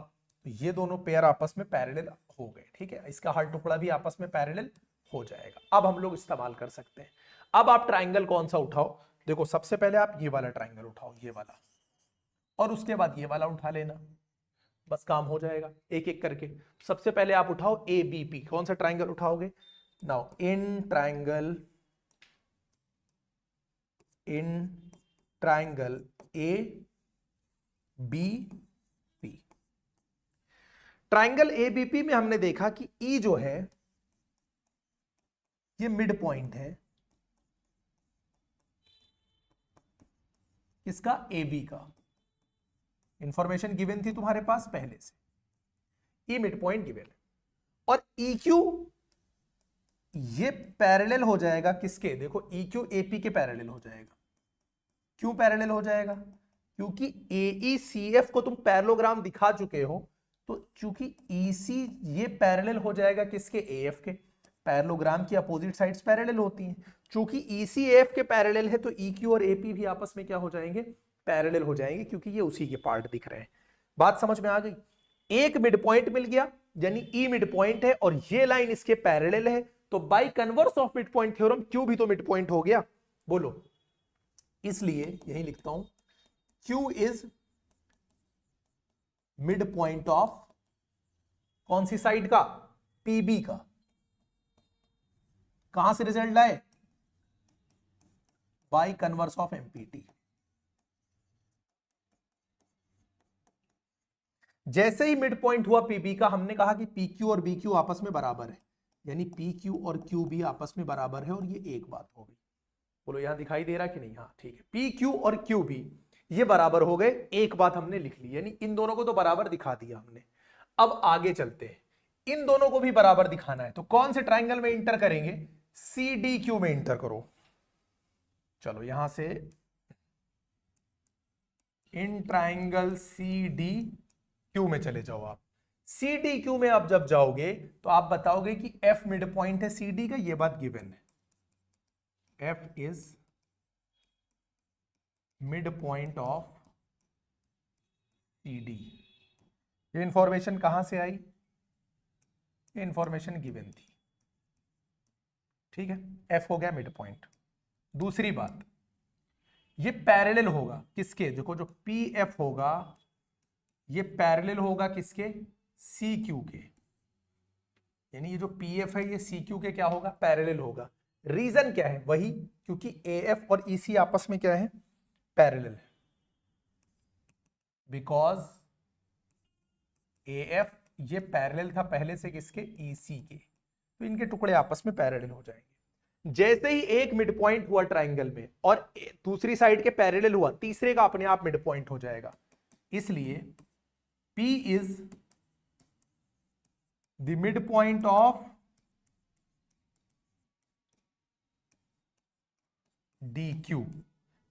A: तो ये दोनों पेयर आपस में पैरेलल हो गए, ठीक है, इसका हर टुकड़ा भी आपस में पैरेलल हो जाएगा। अब हम लोग इस्तेमाल कर सकते हैं। अब आप ट्राइंगल कौन सा उठाओ, देखो सबसे पहले आप ये वाला ट्राइंगल उठाओ, ये वाला, और उसके बाद ये वाला उठा लेना, बस काम हो जाएगा एक एक करके। सबसे पहले आप उठाओ ABP, कौन सा ट्राइंगल उठाओगे, now in triangle ABP, triangle ABP में हमने देखा कि E जो है ये मिड पॉइंट है इसका, AB का। इंफॉर्मेशन गिवन थी तुम्हारे पास पहले से, E मिड पॉइंट गिवन है। और EQ ये पैरेलल हो जाएगा किसके, देखो EQ AP के पैरेलल हो जाएगा। क्यों पैरेलल हो जाएगा, क्योंकि AECF को तुम पैरेललोग्राम दिखा चुके हो, तो चूंकि EC ये पैरेलल हो जाएगा किसके, AF के। पैरेललोग्राम की अपोजिट साइड्स पैरेलल होती हैं, चूंकि EC AF के पैरेलल है तो EQ और AP भी आपस में क्या हो जाएंगे, पैरेलल हो जाएंगे, क्योंकि ये उसी के पार्ट दिख रहे हैं। बात समझ में आ गई, एक मिड पॉइंट मिल गया यानी E मिड पॉइंट है और ये लाइन इसके पैरेलल है, तो by converse of mid point theorem Q भी तो मिड पॉइंट हो गया, बोलो। इसलिए यही लिखता हूं, Q is mid point of कौन सी साइड का, PB का। कहां से रिजल्ट लाए, बाय कन्वर्स ऑफ MPT। जैसे ही मिड पॉइंट हुआ PB का, हमने कहा कि PQ और BQ आपस में बराबर है, यानी PQ और QB आपस में बराबर है, और ये एक बात हो गई। बोलो यहां दिखाई दे रहा कि नहीं, हाँ ठीक है, PQ और QB ये बराबर हो गए, एक बात हमने लिख ली, यानी इन दोनों को तो बराबर दिखा दिया हमने। अब आगे चलते हैं, इन दोनों को भी बराबर दिखाना है, तो कौन से ट्राइंगल में इंटर करेंगे, CDQ में इंटर करो। चलो यहां से इन ट्राइंगल CDQ में चले जाओ आप। CDQ में आप जब जाओगे तो आप बताओगे कि F मिड पॉइंट है CD का, ये बात गिवन है, F is mid point of CD। ये इंफॉर्मेशन कहां से आई, ये इंफॉर्मेशन गिवन थी, ठीक है, F हो गया मिड पॉइंट। दूसरी बात, ये पैरेलल होगा किसके, देखो जो PF होगा ये पैरेलल होगा किसके, CQ के, यानी ये जो PF है ये CQ के क्या होगा, पैरेलल होगा। रीजन क्या है, वही, क्योंकि AF और EC आपस में क्या है, पैरेलल है, बिकॉज AF ये पैरेलल था पहले से किसके, EC के, तो इनके टुकड़े आपस में पैरेलल हो जाएंगे। जैसे ही एक मिड पॉइंट हुआ ट्राइंगल में और दूसरी साइड के पैरेलल हुआ, तीसरे का अपने आप मिड पॉइंट हो जाएगा। इसलिए P is the mid point of DQ।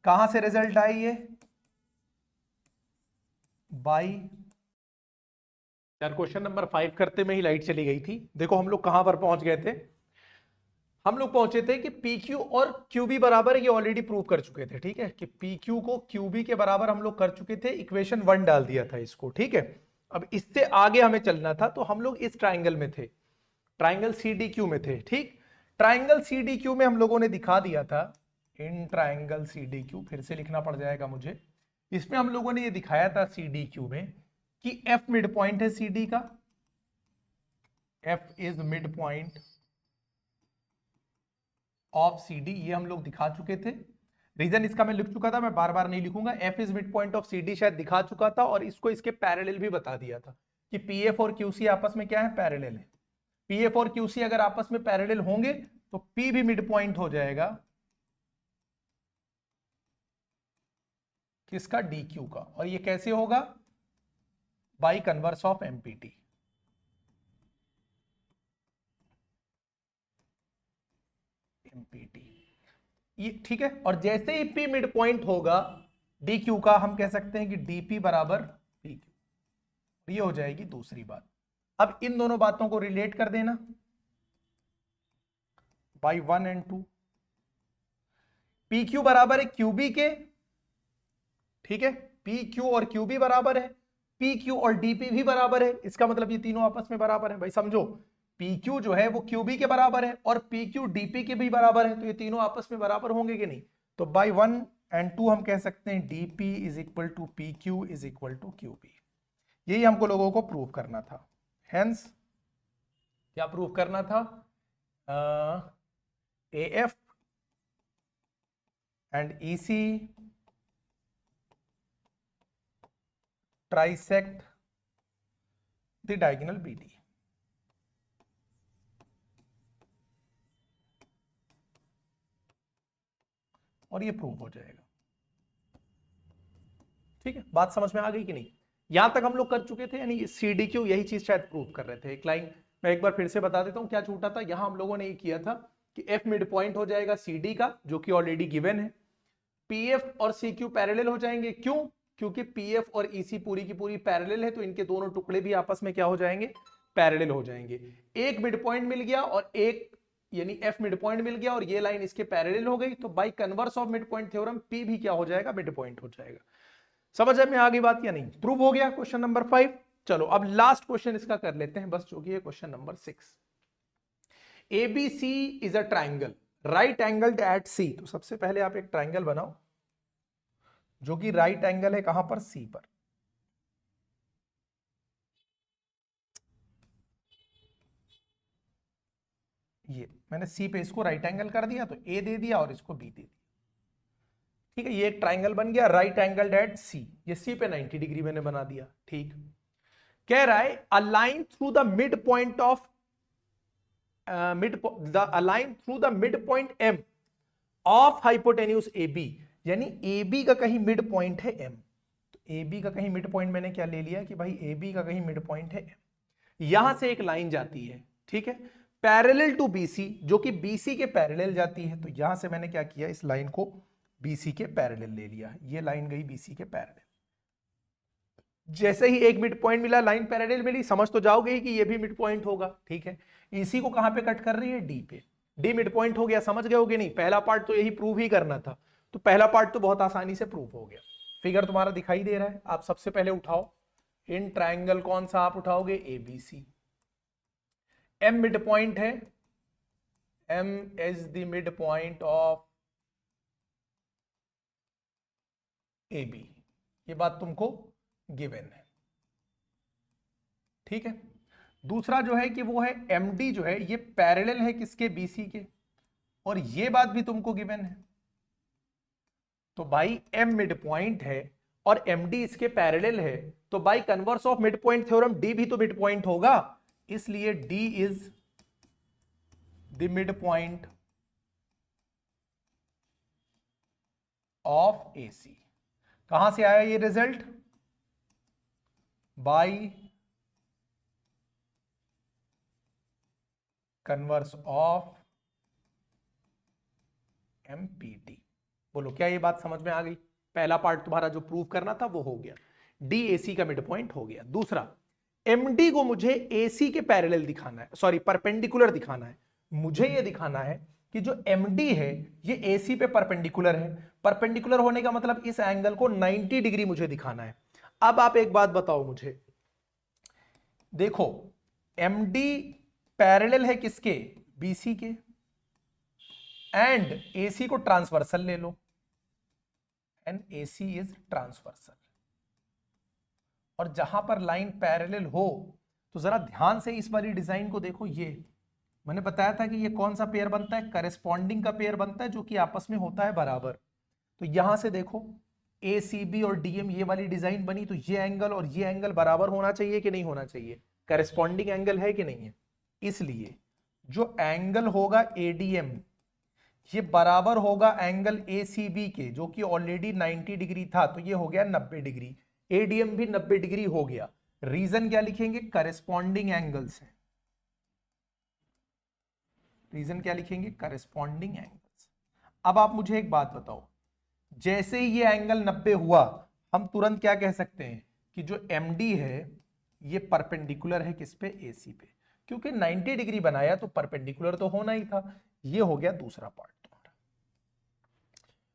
A: कहां से रिजल्ट आई है, बाई, यार क्वेश्चन नंबर 5 करते में ही लाइट चली गई थी। देखो हम लोग कहां पर पहुंच गए थे, हम लोग पहुंचे थे कि PQ और QB बराबर है, ये ऑलरेडी प्रूव कर चुके थे, ठीक है, कि PQ को QB के बराबर हम लोग कर चुके थे, इक्वेशन 1 डाल दिया था इसको, ठीक है। अब इससे आगे हमें चलना था, तो हम लोग इस ट्राइंगल में थे, ट्राइंगल CDQ में थे, ठीक। ट्राइंगल CDQ में हम लोगों ने दिखा दिया था, इन ट्राइंगल CDQ, फिर से लिखना पड़ जाएगा मुझे, इसमें हम लोगों ने ये दिखाया था सी डी क्यू में कि एफ मिड पॉइंट है सी डी का, F is mid point of C D, ये हम लोग दिखा चुके थे। रीजन इसका मैं लिख चुका था, मैं बार बार नहीं लिखूंगा। F is mid point of C D शायद दिखा चुका था, और इसको इसके पैरेलल भी बता दिया था कि पी एफ और क्यू सी आपस में क्या है, पैरेलल है। पी एफ और क्यू सी अगर आपस में पैरेलल होंगे तो पी भी मिड पॉइंट हो जाएगा किसका, डी क्यू का। और ये कैसे होगा, by converse of empty. Empty ये ठीक है। और जैसे ही पी मिड पॉइंट होगा डी क्यू का, हम कह सकते हैं कि डीपी बराबर पी क्यू। ये हो जाएगी दूसरी बात। अब इन दोनों बातों को रिलेट कर देना बाई 1 और 2। पी क्यू बराबर है क्यूबी के, ठीक है, पी क्यू और क्यूबी बराबर है, पी क्यू और डीपी भी बराबर है। इसका मतलब ये तीनों आपस में बराबर है भाई, समझो। पी क्यू जो है वो क्यूबी के बराबर है और पी क्यू डीपी के भी बराबर है, तो ये तीनों आपस में बराबर होंगे कि नहीं। तो बाई 1 और 2 हम कह सकते हैं DP is equal to P Q is equal to QB. यही हमको लोगों को प्रूव करना था। हेंस क्या प्रूव करना था, A F and E C trisect the diagonal BD। और ये प्रूव हो जाएगा। ठीक है, बात समझ में आ गई कि नहीं। यहां तक हम लोग कर चुके थे, यानी सी डी क्यू यही चीज शायद प्रूव कर रहे थे। एक लाइन मैं एक बार फिर से बता देता हूं क्या छूटा था। यहां हम लोगों ने ये किया था कि एफ मिड पॉइंट हो जाएगा सी डी का, जो कि ऑलरेडी गिवन है। पी एफ और सी क्यू पैरेलल हो जाएंगे, क्यों, क्योंकि पीएफ और ईसी पूरी की पूरी पैरेलल है, तो इनके दोनों टुकड़े भी आपस में क्या हो जाएंगे, पैरेलल हो जाएंगे। एक मिड पॉइंट मिल गया और एक यानी एफ मिड पॉइंट मिल गया और ये लाइन इसके पैरेलल हो गई, तो by converse of mid point theorem P भी क्या हो जाएगा, मिड पॉइंट हो जाएगा। समझ में आ गई बात या नहीं। प्रूव हो गया क्वेश्चन नंबर 5। चलो अब लास्ट क्वेश्चन इसका कर लेते हैं बस, जो कि है question number 6। A B C is a triangle right angled at C. तो सबसे पहले आप एक ट्राइंगल बनाओ जो कि राइट एंगल है कहां पर, सी पर। ये मैंने सी पे इसको राइट एंगल कर दिया, तो ए दे दिया और इसको बी दे दिया। ठीक है, ये एक ट्राइंगल बन गया राइट एंगल एट सी। ये सी पे 90 डिग्री मैंने बना दिया। ठीक, कह रहा है a line through the mid point of line through the mid point M of hypotenuse A B, यानी ए बी का कहीं मिड पॉइंट है एम। तो ए बी का कहीं मिड पॉइंट मैंने क्या ले लिया कि भाई ए बी का कहीं मिड पॉइंट है एम। यहां से एक लाइन जाती है, ठीक है, पैरेलल टू बीसी, जो कि बीसी के पैरेलल जाती है। तो यहां से मैंने क्या किया, इस लाइन को बीसी के पैरेलल ले लिया। ये लाइन गई बीसी के पैरेलल। जैसे ही एक मिड पॉइंट मिला, लाइन पैरेलल मिली, समझ तो जाओगे ही कि ये भी मिड पॉइंट होगा। ठीक है, इसी को कहां पे कट कर रही है, डी पे। डी मिड पॉइंट हो गया, समझ गए होगे नहीं। पहला पार्ट तो यही प्रूव ही करना था, तो पहला पार्ट तो बहुत आसानी से प्रूव हो गया। फिगर तुम्हारा दिखाई दे रहा है, आप सबसे पहले उठाओ इन ट्राइंगल, कौन सा आप उठाओगे, एबीसी। एम मिड पॉइंट है, M is the mid point of A B. ये बात तुमको गिवन है। ठीक है, दूसरा जो है कि वो है एम डी जो है ये पैरेलल है किसके, बीसी के, और ये बात भी तुमको गिवन है। तो भाई एम मिड पॉइंट है और एम डी इसके पैरेलल है, तो by converse of mid point theorem D भी तो मिड पॉइंट होगा, इसलिए D is the mid point of A C. कहां से आया ये रिजल्ट, बाई कन्वर्स ऑफ एमपीटी। बोलो क्या ये बात समझ में आ गई। पहला पार्ट तुम्हारा जो प्रूव करना था वो हो गया, डी एसी का मिड पॉइंट हो गया। दूसरा, एमडी को मुझे एसी के पैरेलल दिखाना है, सॉरी परपेंडिकुलर दिखाना है। मुझे ये दिखाना है कि जो एमडी है ये एसी पे परपेंडिकुलर है। परपेंडिकुलर होने का मतलब इस एंगल को 90 डिग्री मुझे दिखाना है। अब आप एक बात बताओ मुझे, देखो एमडी पैरेलल है किसके, बीसी के, एंड एसी को ट्रांसवर्सल ले लो, एंड AC इज ट्रांसवर्सल। और जहां पर लाइन पैरेलल हो तो जरा ध्यान से इस वाली डिजाइन को देखो। ये मैंने बताया था कि ये कौन सा पेयर बनता है, करेस्पॉन्डिंग का पेयर बनता है जो कि आपस में होता है बराबर। तो यहां से देखो ACB और DM ये वाली डिजाइन बनी, तो ये एंगल और ये एंगल बराबर होना चाहिए कि नहीं होना चाहिए, करेस्पॉन्डिंग एंगल है कि नहीं है। इसलिए जो एंगल होगा ADM ये बराबर होगा एंगल ACB के, जो कि ऑलरेडी 90 डिग्री था, तो ये हो गया 90 डिग्री। ADM भी 90 डिग्री हो गया। रीजन क्या लिखेंगे, करेस्पॉन्डिंग एंगल्स है। रीजन क्या लिखेंगे, करेस्पॉन्डिंग एंगल्स। अब आप मुझे एक बात बताओ, जैसे ही ये एंगल 90 हुआ हम तुरंत क्या कह सकते हैं कि जो MD है ये परपेंडिकुलर है किस पे, AC पे, क्योंकि 90 डिग्री बनाया तो परपेंडिकुलर तो होना ही था। ये हो गया दूसरा पार्ट तुम्हारा,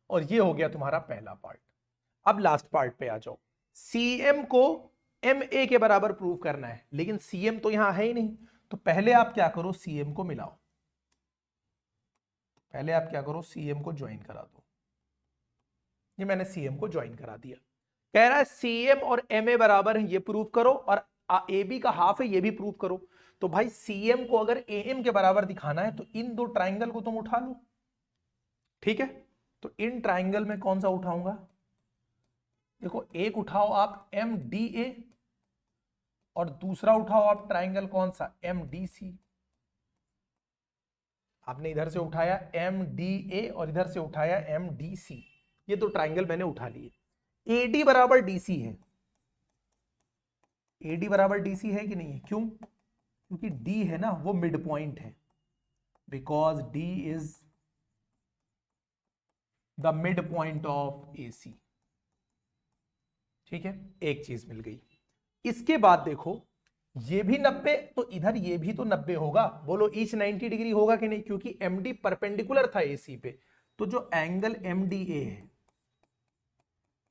A: और ये हो गया तुम्हारा पहला पार्ट। अब लास्ट पार्ट पे आ जाओ। CM को MA के बराबर प्रूव करना है, लेकिन CM तो यहां है ही नहीं, तो पहले आप क्या करो, CM को मिलाओ। पहले आप क्या करो, CM को ज्वाइन करा दो। ये मैंने CM को ज्वाइन करा दिया। कह रहा है CM और MA बराबर है, ये प्रूव करो, और AB का हाफ है, ये भी प्रूव करो। तो भाई CM को अगर AM के बराबर दिखाना है तो इन दो ट्राइंगल को तुम उठा लो, ठीक है। तो इन ट्राइंगल में कौन सा उठाऊंगा, देखो एक उठाओ आप MDA और दूसरा उठाओ आप ट्राइंगल कौन सा, MDC। आपने इधर से उठाया MDA और इधर से उठाया MDC, ये तो ट्राइंगल मैंने उठा लिए। AD बराबर DC है, AD बराबर DC है कि नहीं है, क्यों, क्योंकि D है ना वो मिड पॉइंट है, because D is the mid point of AC। ठीक है, एक चीज मिल गई। इसके बाद देखो ये भी 90, तो इधर ये भी तो 90 होगा। बोलो ईच 90 डिग्री होगा कि नहीं, क्योंकि MD परपेंडिकुलर था AC पे। तो जो एंगल MDA है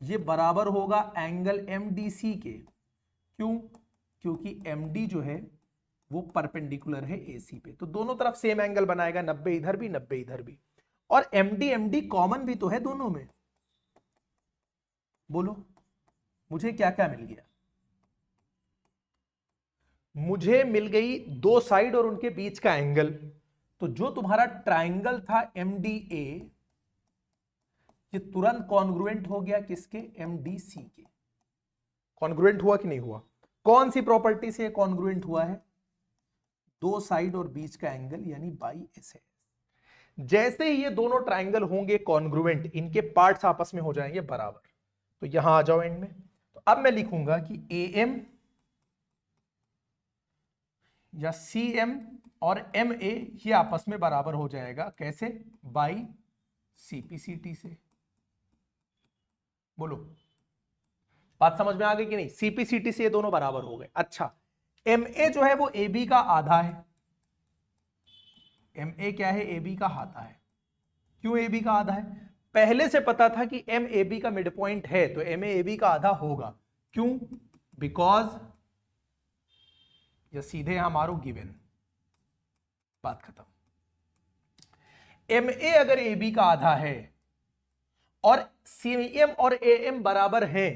A: ये बराबर होगा एंगल MDC के, क्यों, क्योंकि MD जो है वो परपेंडिकुलर है AC पे, तो दोनों तरफ सेम एंगल बनाएगा, 90 इधर भी 90 इधर भी। और MD कॉमन भी तो है दोनों में। बोलो मुझे क्या क्या मिल गया, मुझे मिल गई दो साइड और उनके बीच का एंगल। तो जो तुम्हारा ट्राइंगल था MDA ये तुरंत कॉन्ग्रुएंट हो गया किसके, MDC के। कॉन्ग्रुएंट हुआ कि नहीं हुआ, कौन सी प्रॉपर्टी से कॉन्ग्रुएंट हुआ है, दो साइड और बीच का एंगल यानी बाई एस। जैसे ही ये दोनों ट्राइंगल होंगे कॉन्ग्रुएंट, इनके पार्ट्स आपस में हो जाएंगे बराबर। तो यहां आ जाओ एंड में, तो अब मैं लिखूंगा कि AM या CM और MA ये आपस में बराबर हो जाएगा, कैसे, बाई CPCT से। बोलो बात समझ में आ गई कि नहीं, CPCT से ये दोनों बराबर हो गए। अच्छा MA जो है वो AB का आधा है, MA क्या है, AB का आधा है। क्यों AB का आधा है, पहले से पता था कि MAB का मिड पॉइंट है, तो MA AB का आधा होगा। क्यों, बिकॉज या सीधे यहां मारो गिवन, बात खत्म। MA अगर AB का आधा है और CM और AM बराबर है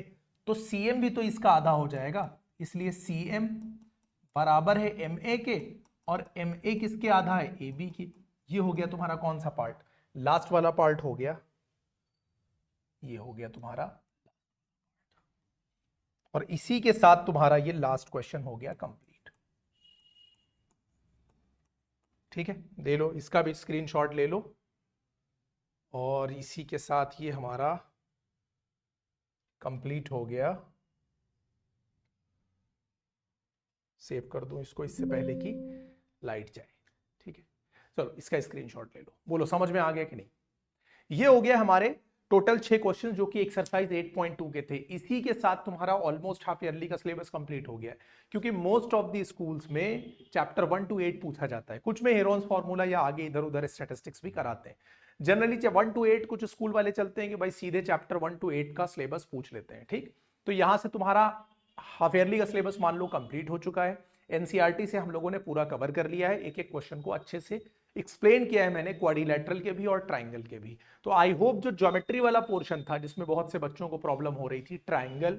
A: तो CM भी तो इसका आधा हो जाएगा, इसलिए CM बराबर है MA के और MA किसके आधा है, AB की। ये हो गया तुम्हारा कौन सा पार्ट, लास्ट वाला पार्ट हो गया, ये हो गया तुम्हारा। और इसी के साथ तुम्हारा ये लास्ट क्वेश्चन हो गया कंप्लीट। ठीक है, ले लो इसका भी स्क्रीनशॉट ले लो, और इसी के साथ ये हमारा कंप्लीट हो गया। सेव कर दूं इसको इससे पहले कि लाइट जाए। ठीक है, चलो इसका स्क्रीनशॉट ले लो। बोलो समझ में आ गया कि नहीं। ये हो गया हमारे टोटल 6 क्वेश्चन जो कि एक्सरसाइज 8.2 के थे। इसी के साथ तुम्हारा ऑलमोस्ट हाफ ईयरली का सिलेबस कंप्लीट हो गया, क्योंकि मोस्ट ऑफ द स्कूल्स में चैप्टर 1 to 8 पूछा जाता है। कुछ में हेरोन्स फार्मूला या आगे इधर उधर स्टैटिस्टिक्स भी कराते हैं। जनरली 1 to 8 कुछ स्कूल वाले चलते हैं कि भाई सीधे चैप्टर 1 to 8 का सिलेबस पूछ लेते हैं। ठीक, तो यहां से तुम्हारा हाफ ईयरली का सिलेबस मान लो कंप्लीट हो चुका है। एनसीईआरटी से हम लोगों ने पूरा कवर कर लिया है, एक एक क्वेश्चन को अच्छे से एक्सप्लेन किया है मैंने क्वाड्रिलैटरल के भी और ट्राइंगल के भी। तो आई होप जो ज्योमेट्री वाला पोर्शन था जिसमें बहुत से बच्चों को प्रॉब्लम हो रही थी, ट्राइंगल,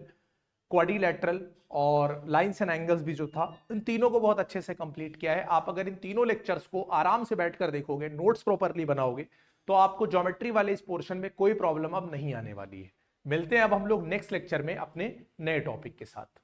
A: क्वाड्रिलैटरल और लाइंस एंड एंगल्स भी जो था, इन तीनों को बहुत अच्छे से कंप्लीट किया है। आप अगर इन तीनों लेक्चर्स को आराम से बैठकर देखोगे, नोट्स प्रॉपरली बनाओगे, तो आपको ज्योमेट्री वाले इस पोर्शन में कोई प्रॉब्लम अब नहीं आने वाली है। मिलते हैं अब हम लोग नेक्स्ट लेक्चर में अपने नए टॉपिक के साथ।